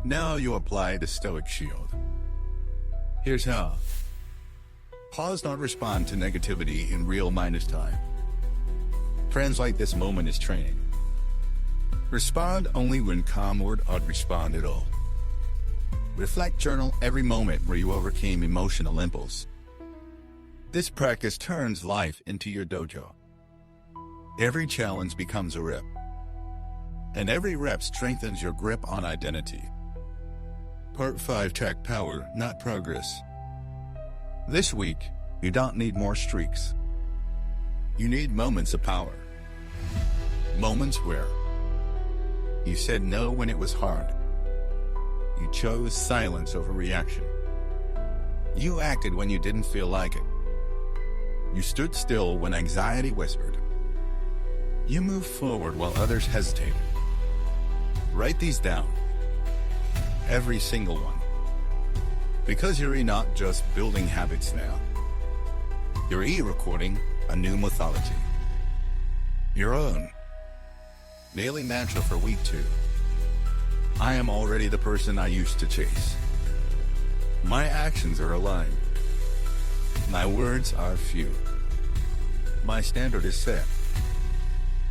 Now you apply the Stoic shield. Here's how. Pause, not respond to negativity in real minus time. Translate this moment as training. Respond only when calm or not respond at all. Reflect, journal every moment where you overcame emotional impulse. This practice turns life into your dojo. Every challenge becomes a rep. And every rep strengthens your grip on identity. Part 5, track power, not progress. This week, you don't need more streaks. You need moments of power. Moments where you said no when it was hard. You chose silence over reaction. You acted when you didn't feel like it. You stood still when anxiety whispered. You moved forward while others hesitated. Write these down. Every single one. Because you're not just building habits now. You're recording a new mythology. Your own. Daily mantra for week 2. I am already the person I used to chase. My actions are aligned. My words are few. My standard is set.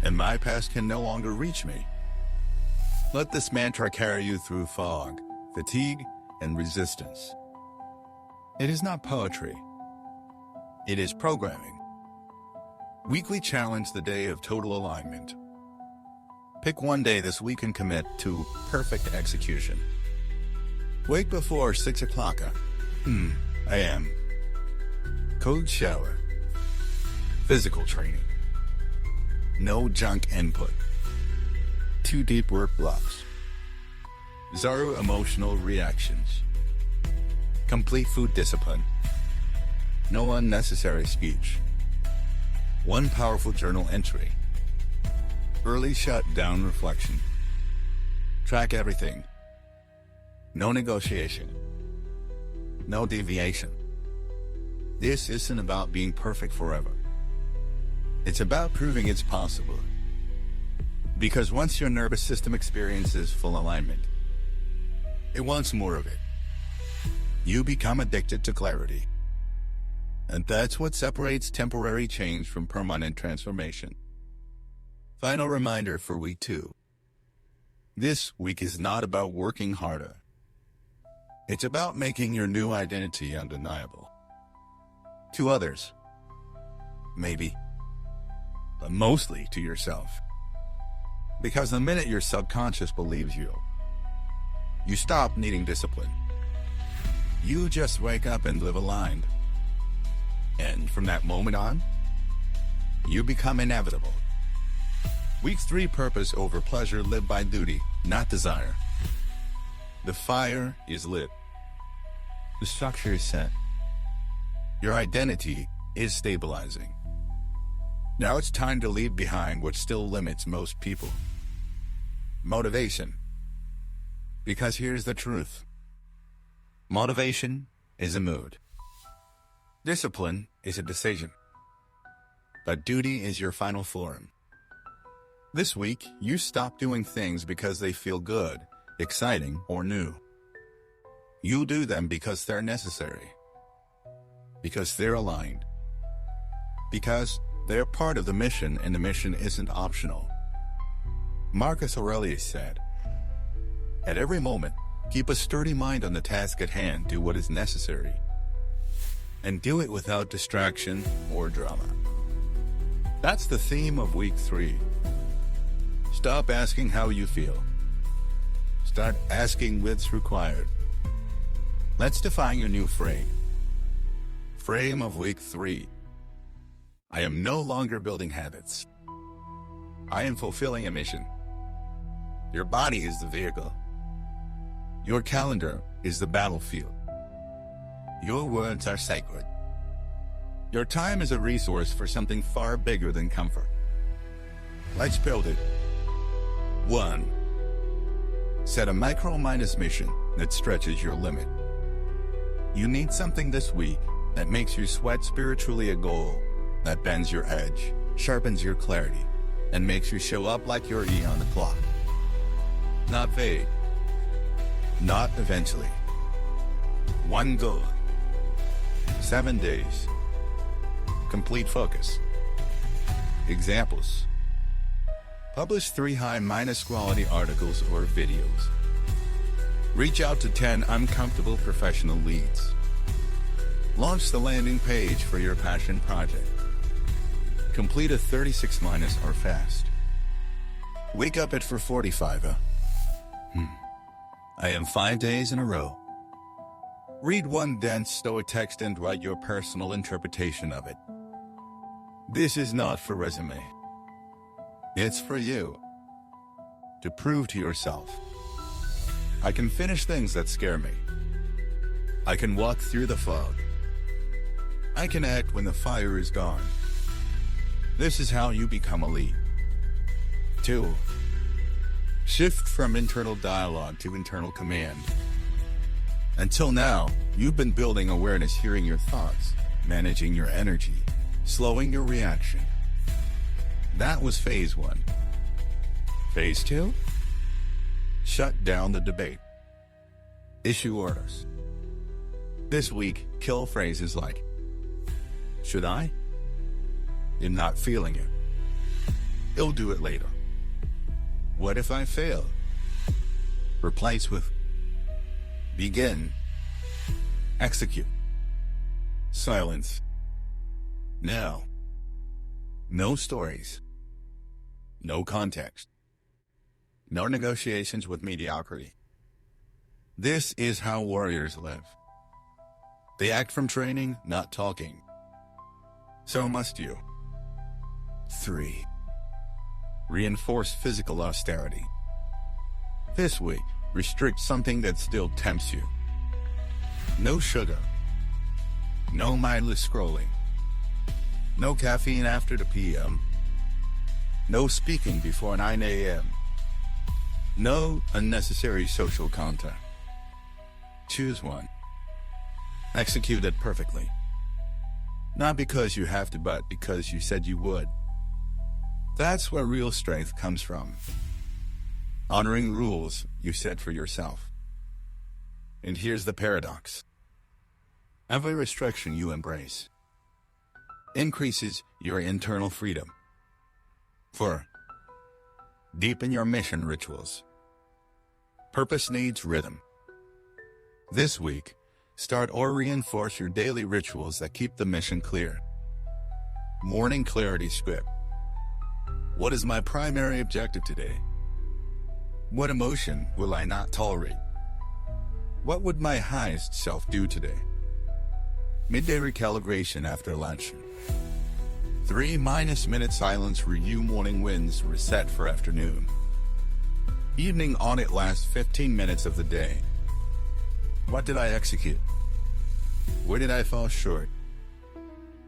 And my past can no longer reach me. Let this mantra carry you through fog, fatigue, and resistance. It is not poetry. It is programming. Weekly challenge the day of total alignment. Pick one day this week and commit to perfect execution. Wake before 6 o'clock a.m. Cold shower. Physical training. No junk input. 2 deep work blocks. 0 emotional reactions. Complete food discipline. No unnecessary speech. 1 powerful journal entry. Early shutdown reflection. Track everything. No negotiation. No deviation. This isn't about being perfect forever. It's about proving it's possible. Because once your nervous system experiences full alignment, it wants more of it. You become addicted to clarity. And that's what separates temporary change from permanent transformation. Final reminder for week 2. This week is not about working harder. It's about making your new identity undeniable. To others. Maybe. But mostly to yourself. Because the minute your subconscious believes you, you stop needing discipline. You just wake up and live aligned. And from that moment on, you become inevitable. Week 3, purpose over pleasure, live by duty, not desire. The fire is lit. The structure is set. Your identity is stabilizing. Now it's time to leave behind what still limits most people. Motivation. Because here's the truth. Motivation is a mood. Discipline is a decision. But duty is your final form. This week, you stop doing things because they feel good, exciting, or new. You do them because they're necessary. Because they're aligned. Because they're part of the mission, and the mission isn't optional. Marcus Aurelius said, "At every moment, keep a sturdy mind on the task at hand, do what is necessary. And do it without distraction or drama." That's the theme of week 3. Stop asking how you feel. Start asking what's required. Let's define your new frame. Frame of week 3. I am no longer building habits. I am fulfilling a mission. Your body is the vehicle. Your calendar is the battlefield. Your words are sacred. Your time is a resource for something far bigger than comfort. Let's build it. 1. Set a micro-minus mission that stretches your limit. You need something this week that makes you sweat spiritually, a goal that bends your edge, sharpens your clarity, and makes you show up like you're on the clock. Not vague. Not eventually. One goal. 7 days. Complete focus. Examples. Publish 3 high-quality articles or videos. Reach out to 10 uncomfortable professional leads. Launch the landing page for your passion project. Complete a 36 minus or fast. Wake up at 4:45. I am 5 days in a row. Read one dense Stoic text and write your personal interpretation of it. This is not for resume. It's for you. To prove to yourself. I can finish things that scare me. I can walk through the fog. I can act when the fire is gone. This is how you become elite. 2. Shift from internal dialogue to internal command. Until now, you've been building awareness, hearing your thoughts, managing your energy, slowing your reaction. That was phase 1. Phase 2? Shut down the debate. Issue orders. This week, kill phrases like, should I? You're not feeling it. You'll do it later. What if I fail? Replace with, begin. Execute. Silence. Now. No stories. No context. No negotiations with mediocrity. This is how warriors live. They act from training, not talking. So must you. 3. Reinforce physical austerity. This week, restrict something that still tempts you. No sugar. No mindless scrolling. No caffeine after the PM. No speaking before 9 a.m. No unnecessary social contact. Choose one. Execute it perfectly. Not because you have to, but because you said you would. That's where real strength comes from. Honoring rules you set for yourself. And here's the paradox. Every restriction you embrace increases your internal freedom. 4. Deepen your mission rituals. Purpose needs rhythm. This week, start or reinforce your daily rituals that keep the mission clear. Morning clarity script. What is my primary objective today? What emotion will I not tolerate? What would my highest self do today? Midday recalibration after lunch. 3-minute silence review, morning wins reset for afternoon. Evening audit, last 15 minutes of the day. What did I execute? Where did I fall short?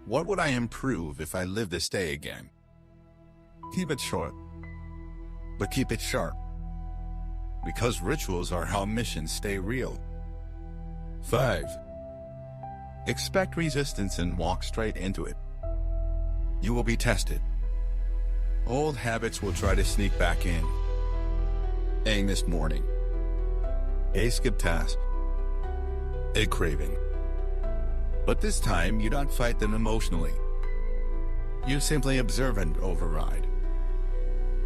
What would I improve if I lived this day again? Keep it short, but keep it sharp. Because rituals are how missions stay real. 5. Expect resistance and walk straight into it. You will be tested. Old habits will try to sneak back in. A missed morning. A skipped task. A craving. But this time, you don't fight them emotionally. You simply observe and override.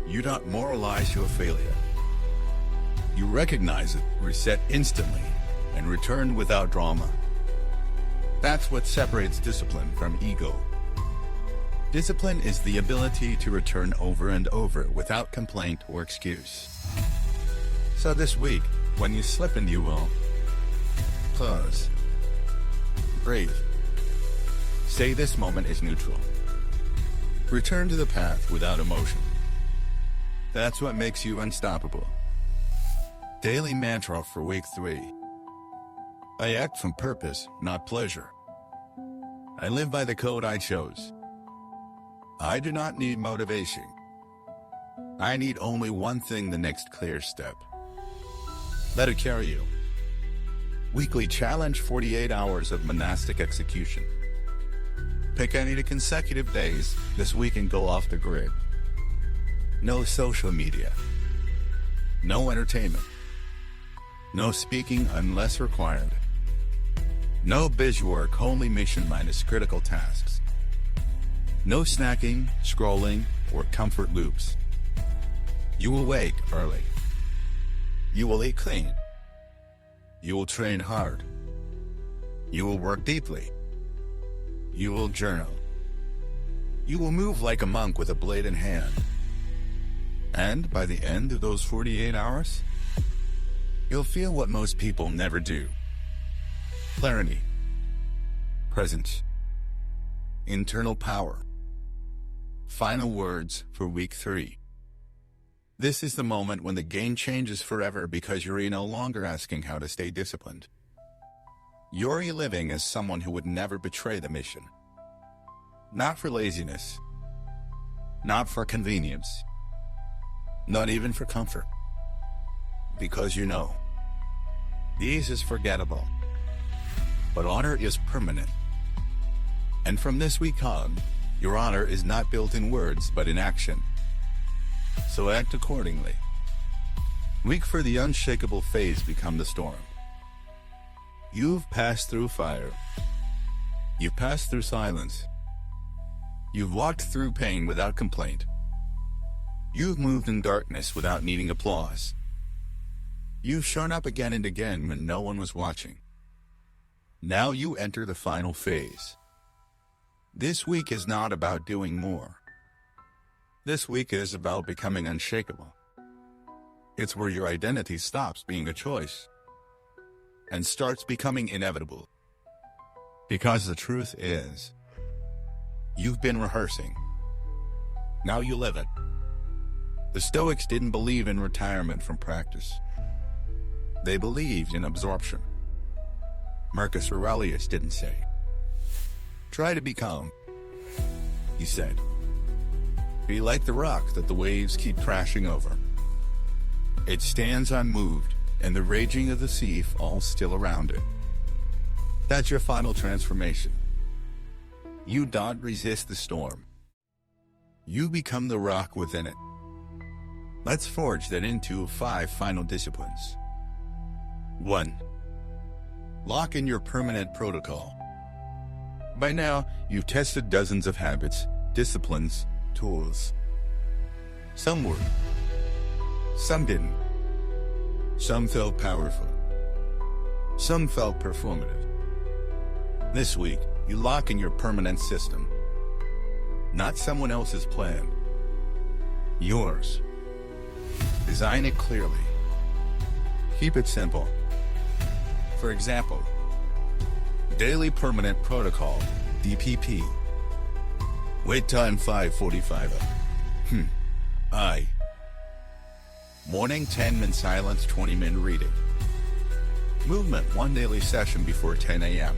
You don't moralize your failure. You recognize it, reset instantly, and return without drama. That's what separates discipline from ego. Discipline is the ability to return over and over without complaint or excuse. So this week, when you slip and you will, Pause. Breathe. Say this moment is neutral. Return to the path without emotion. That's what makes you unstoppable. Daily mantra for week 3. I act from purpose, not pleasure. I live by the code I chose. I do not need motivation. I need only one thing: the next clear step. Let it carry you. Weekly challenge: 48 hours of monastic execution. Pick any consecutive days this week and go off the grid. No social media. No entertainment. No speaking unless required. No busy work, only mission minus critical tasks. No snacking, scrolling, or comfort loops. You will wake early. You will eat clean. You will train hard. You will work deeply. You will journal. You will move like a monk with a blade in hand. And by the end of those 48 hours, you'll feel what most people never do. Clarity. Presence. Internal power. Final words for week 3. This is the moment when the game changes forever, because you're no longer asking how to stay disciplined. You're living as someone who would never betray the mission. Not for laziness. Not for convenience. Not even for comfort. Because you know, ease is forgettable, but honor is permanent. And from this week on, your honor is not built in words, but in action. So act accordingly. Weak for the unshakable phase become the storm. You've passed through fire. You've passed through silence. You've walked through pain without complaint. You've moved in darkness without needing applause. You've shown up again and again when no one was watching. Now you enter the final phase. This week is not about doing more. This week is about becoming unshakable. It's where your identity stops being a choice and starts becoming inevitable. Because the truth is, you've been rehearsing. Now you live it. The Stoics didn't believe in retirement from practice. They believed in absorption. Marcus Aurelius didn't say, "Try to be calm." He said, "Be like the rock that the waves keep crashing over. It stands unmoved, and the raging of the sea falls still around it." That's your final transformation. You don't resist the storm. You become the rock within it. Let's forge that into 5 final disciplines. 1. Lock in your permanent protocol. By now, you've tested dozens of habits, disciplines, tools. Some worked. Some didn't. Some felt powerful. Some felt performative. This week, you lock in your permanent system. Not someone else's plan. Yours. Design it clearly. Keep it simple. For example, Daily Permanent Protocol, DPP. Wait time 5:45. I. Morning 10-minute silence, 20-minute reading. Movement 1 daily session before 10 a.m.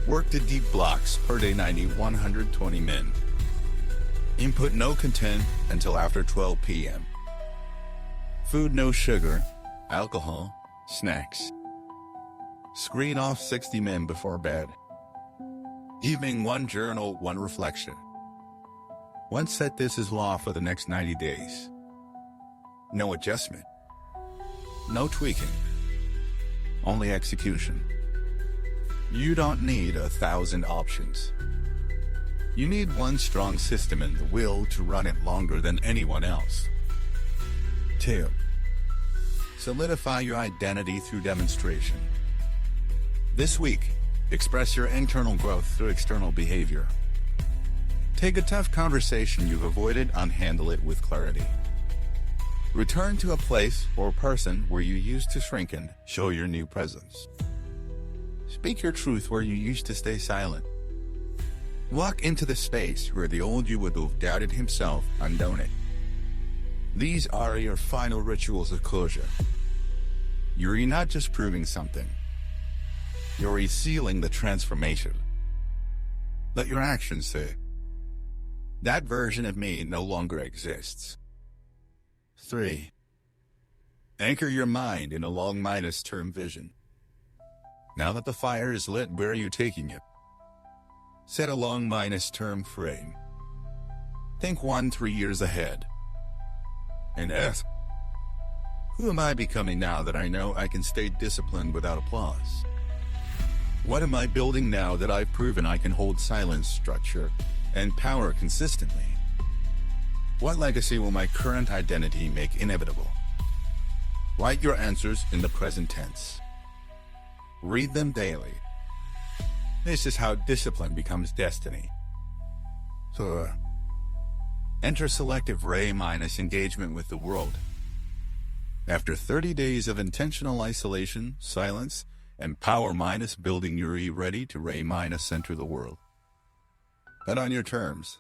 Work to deep blocks per day 90-120 min. Input no content until after 12 p.m. Food no sugar, alcohol, snacks. Screen off 60 min before bed. Evening 1 journal, 1 reflection. Once set this as law for the next 90 days. No adjustment. No tweaking. Only execution. You don't need 1,000 options. You need one strong system and the will to run it longer than anyone else. 2. Solidify your identity through demonstration. This week, express your internal growth through external behavior. Take a tough conversation you've avoided and handle it with clarity. Return to a place or person where you used to shrink and show your new presence. Speak your truth where you used to stay silent. Walk into the space where the old you would have doubted himself undone it. These are your final rituals of closure. You're not just proving something. You're sealing the transformation. Let your actions say, that version of me no longer exists. 3. Anchor your mind in a long minus-term vision. Now that the fire is lit, where are you taking it? Set a long minus-term frame. Think 1-3 years ahead. And ask, who am I becoming now that I know I can stay disciplined without applause? What am I building now that I've proven I can hold silence, structure, and power consistently? What legacy will my current identity make inevitable? Write your answers in the present tense. Read them daily. This is how discipline becomes destiny. 4. Enter selective ray minus engagement with the world. After 30 days of intentional isolation, silence, and power minus building, you're ready to ray minus enter the world. But on your terms.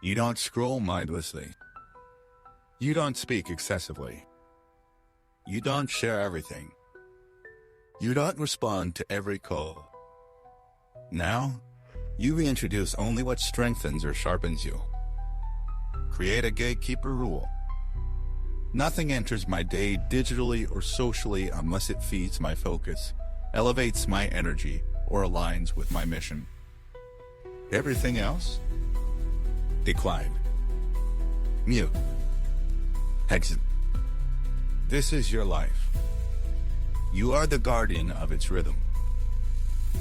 You don't scroll mindlessly. You don't speak excessively. You don't share everything. You don't respond to every call. Now, you reintroduce only what strengthens or sharpens you. Create a gatekeeper rule. Nothing enters my day digitally or socially unless it feeds my focus, elevates my energy, or aligns with my mission. Everything else? Decline. Mute. Exit. This is your life. You are the guardian of its rhythm.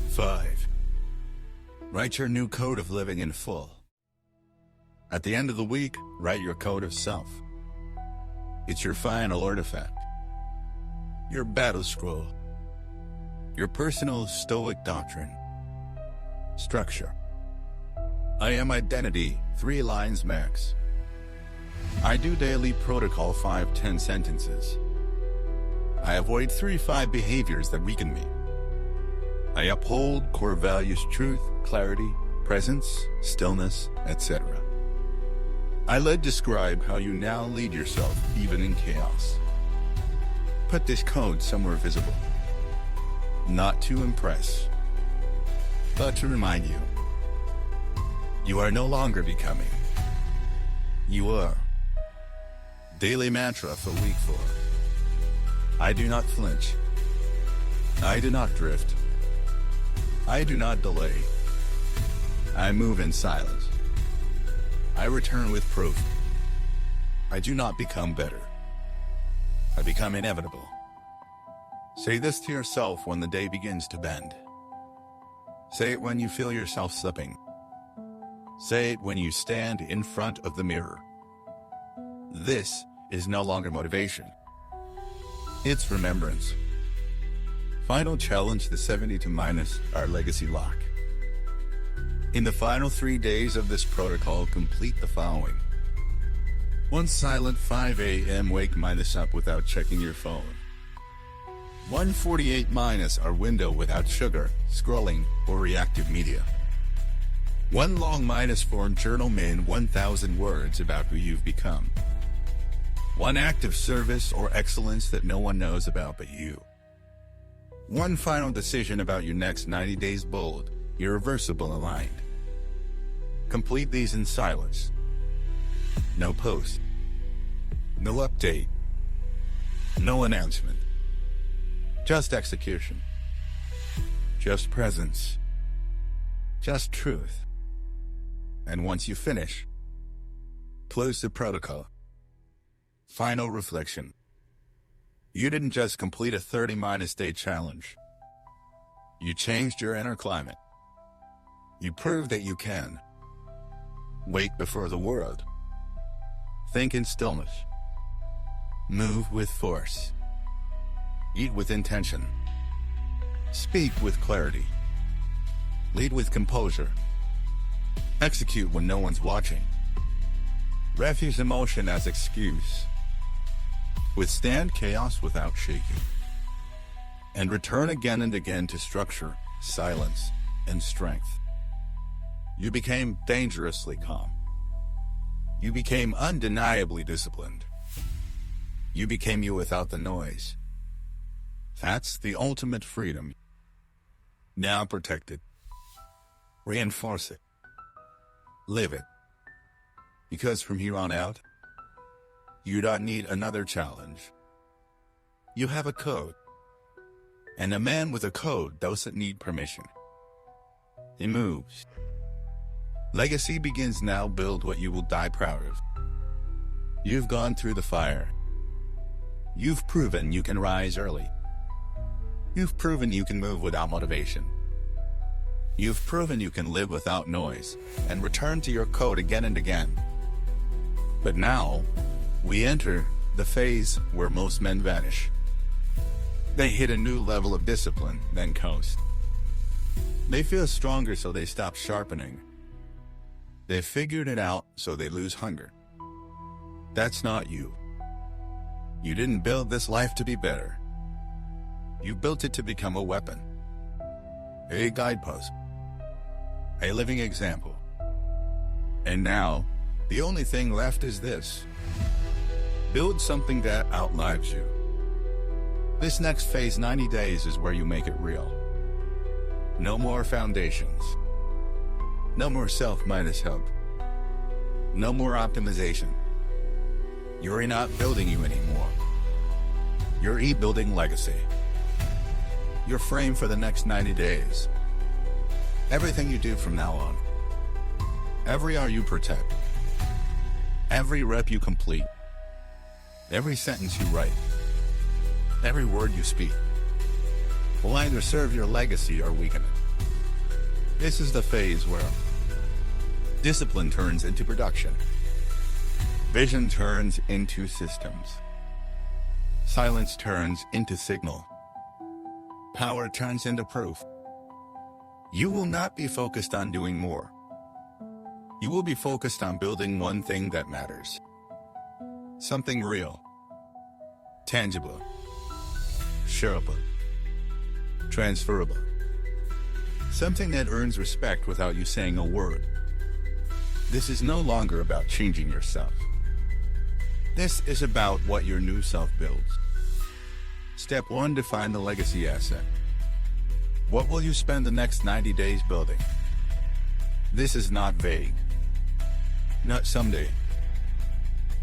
5. Write your new code of living in full. At the end of the week, write your code of self. It's your final artifact. Your battle scroll. Your personal Stoic doctrine. Structure. I am identity, 3 lines max. I do daily protocol 5-10 sentences. I avoid 3-5 behaviors that weaken me. I uphold core values: truth, clarity, presence, stillness, etc. I describe how you now lead yourself even in chaos. Put this code somewhere visible. Not to impress, but to remind you. You are no longer becoming. You are. Daily mantra for week 4. I do not flinch. I do not drift. I do not delay. I move in silence. I return with proof. I do not become better. I become inevitable. Say this to yourself when the day begins to bend. Say it when you feel yourself slipping. Say it when you stand in front of the mirror. This is no longer motivation. It's remembrance. Final challenge: the 70 to minus our legacy lock. In the final 3 days of this protocol, complete the following. 1 silent 5 a.m. wake minus up without checking your phone. 1:48 minus our window without sugar, scrolling, or reactive media. 1 long minus form journal min 1,000 words about who you've become. 1 act of service or excellence that no one knows about but you. 1 final decision about your next 90 days: bold, irreversible, aligned. Complete these in silence. No post. No update. No announcement. Just execution. Just presence. Just truth. And once you finish, close the protocol. Final reflection. You didn't just complete a 30-day challenge. You changed your inner climate. You proved that you can. Wake before the world. Think in stillness. Move with force. Eat with intention. Speak with clarity. Lead with composure. Execute when no one's watching. Refuse emotion as excuse. Withstand chaos without shaking. and return again and again to structure, silence, and strength. You became dangerously calm. You became undeniably disciplined. You became you without the noise. That's the ultimate freedom. Now protect it. Reinforce it. Live it. Because from here on out, you don't need another challenge. You have a code. And a man with a code doesn't need permission. He moves. Legacy begins now. Build what you will die proud of. You've gone through the fire. You've proven you can rise early. You've proven you can move without motivation. You've proven you can live without noise and return to your code again and again. But now, we enter the phase where most men vanish. They hit a new level of discipline, then coast. They feel stronger, so they stop sharpening. They figured it out, so they lose hunger. That's not you. You didn't build this life to be better. You built it to become a weapon, a guidepost, a living example. And now, the only thing left is this. Build something that outlives you. This next phase, 90 days, is where you make it real. No more foundations. No more self minus help. No more optimization. You're not building you anymore. You're building legacy. Your frame for the next 90 days. Everything you do from now on. Every hour you protect. Every rep you complete. Every sentence you write. Every word you speak will either serve your legacy or weaken it. This is the phase where discipline turns into production. Vision turns into systems. Silence turns into signal. Power turns into proof. You will not be focused on doing more. You will be focused on building one thing that matters. Something real. Tangible. Shareable. Transferable. Something that earns respect without you saying a word. This is no longer about changing yourself. This is about what your new self builds. Step 1. Define the legacy asset. What will you spend the next 90 days building? This is not vague. Not someday.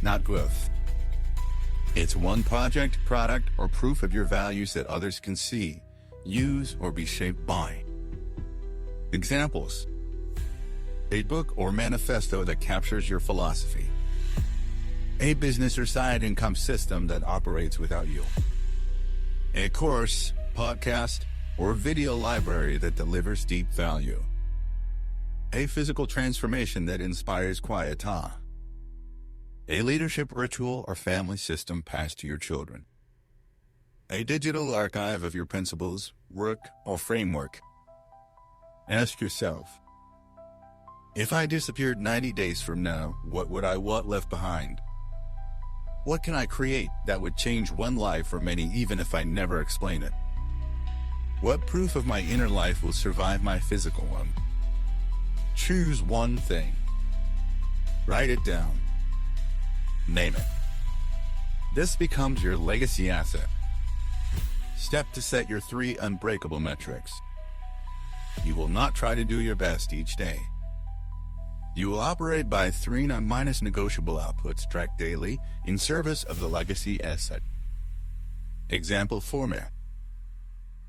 Not growth. It's one project, product, or proof of your values that others can see, use, or be shaped by. Examples. A book or manifesto that captures your philosophy. A business or side income system that operates without you. A course, podcast, or video library that delivers deep value. A physical transformation that inspires quiet time. A leadership ritual or family system passed to your children. A digital archive of your principles, work, or framework. Ask yourself, if I disappeared 90 days from now, what would I want left behind? What can I create that would change one life or many, even if I never explain it? What proof of my inner life will survive my physical one? Choose one thing. Write it down. Name it. This becomes your legacy asset. Step to set your 3 unbreakable metrics. You will not try to do your best each day. You will operate by 3 non-negotiable outputs tracked daily in service of the legacy asset. Example format.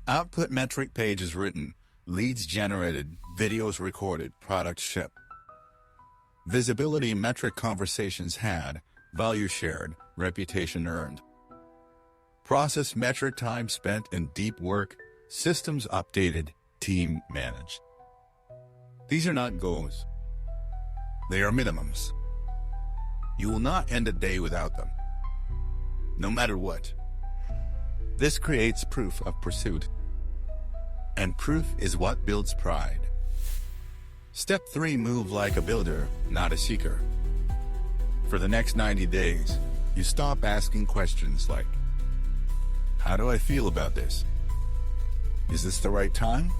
Output metric: pages written, leads generated, videos recorded, products shipped. Visibility metric: conversations had, value shared, reputation earned. Process metric: time spent in deep work, systems updated, team managed. These are not goals. They are minimums. You will not end a day without them, no matter what. This creates proof of pursuit, and proof is what builds pride. Step 3. Move like a builder, not a seeker. For the next 90 days, you stop asking questions like, how do I feel about this? Is this the right time?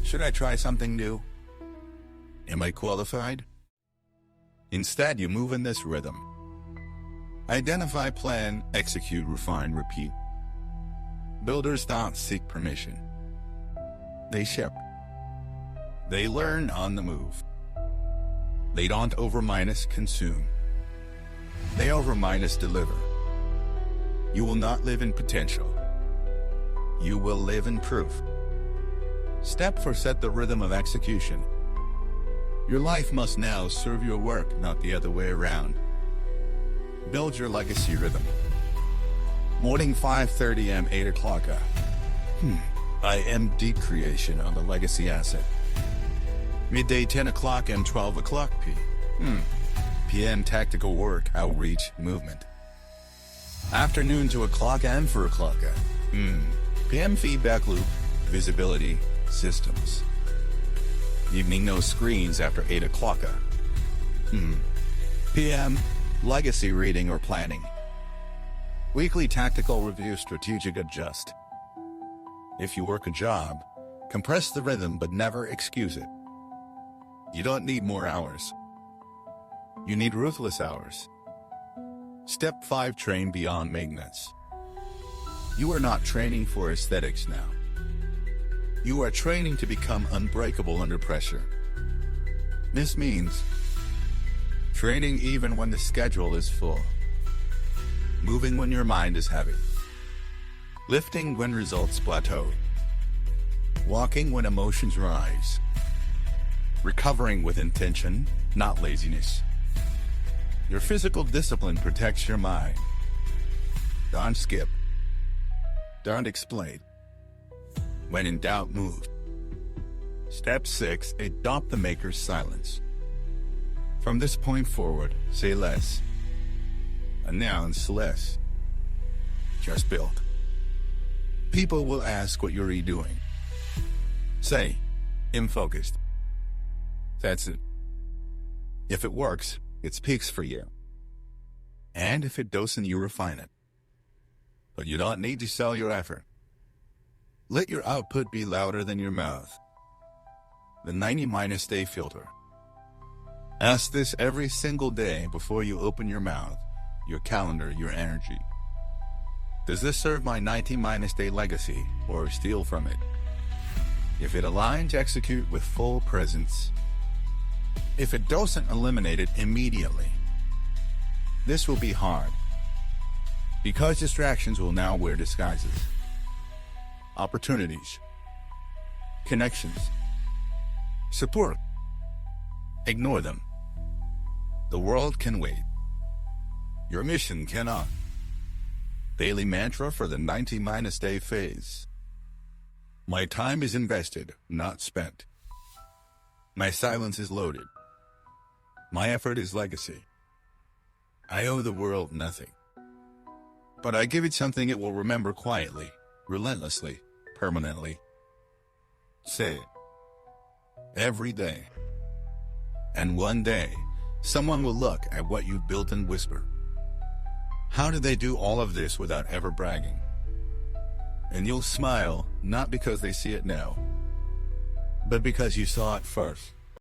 Should I try something new? Am I qualified? Instead, you move in this rhythm. Identify, plan, execute, refine, repeat. Builders don't seek permission. They ship. They learn on the move. They don't over-consume. They over-deliver. You will not live in potential. You will live in proof. Step 4. Set the rhythm of execution. Your life must now serve your work, not the other way around. Build your legacy rhythm. Morning 5:30 am, 8 o'clock. I am deep creation on the legacy asset. Midday 10 o'clock and 12 o'clock p.m. tactical work, outreach, movement. Afternoon 2 o'clock and 4 o'clock p.m. feedback loop, visibility, systems. Evening no screens after 8 o'clock p.m. legacy reading or planning. Weekly tactical review, strategic adjust. If you work a job, compress the rhythm but never excuse it. You don't need more hours. You need ruthless hours. Step 5. Train beyond maintenance. You are not training for aesthetics now. You are training to become unbreakable under pressure. This means training even when the schedule is full. Moving when your mind is heavy. Lifting when results plateau. Walking when emotions rise. Recovering with intention, not laziness. Your physical discipline protects your mind. Don't skip. Don't explain. When in doubt, move. Step 6. Adopt the maker's silence. From this point forward, say less. Announce less. Just build. People will ask what you're doing. Say, I'm focused. That's it. If it works, it speaks for you. And if it doesn't, you refine it. But you don't need to sell your effort. Let your output be louder than your mouth. The 90-day filter. Ask this every single day before you open your mouth, your calendar, your energy. Does this serve my 90-day legacy or steal from it? If it aligns, execute with full presence. If it doesn't, eliminate it immediately. This will be hard, because distractions will now wear disguises. Opportunities, connections, support. Ignore them. The world can wait. Your mission cannot. Daily mantra for the 90-day phase. My time is invested, not spent. My silence is loaded. My effort is legacy. I owe the world nothing. But I give it something it will remember quietly, relentlessly, permanently. Say it. Every day. And one day, someone will look at what you've built and whisper, how did they do all of this without ever bragging? And you'll smile, not because they see it now, but because you saw it first.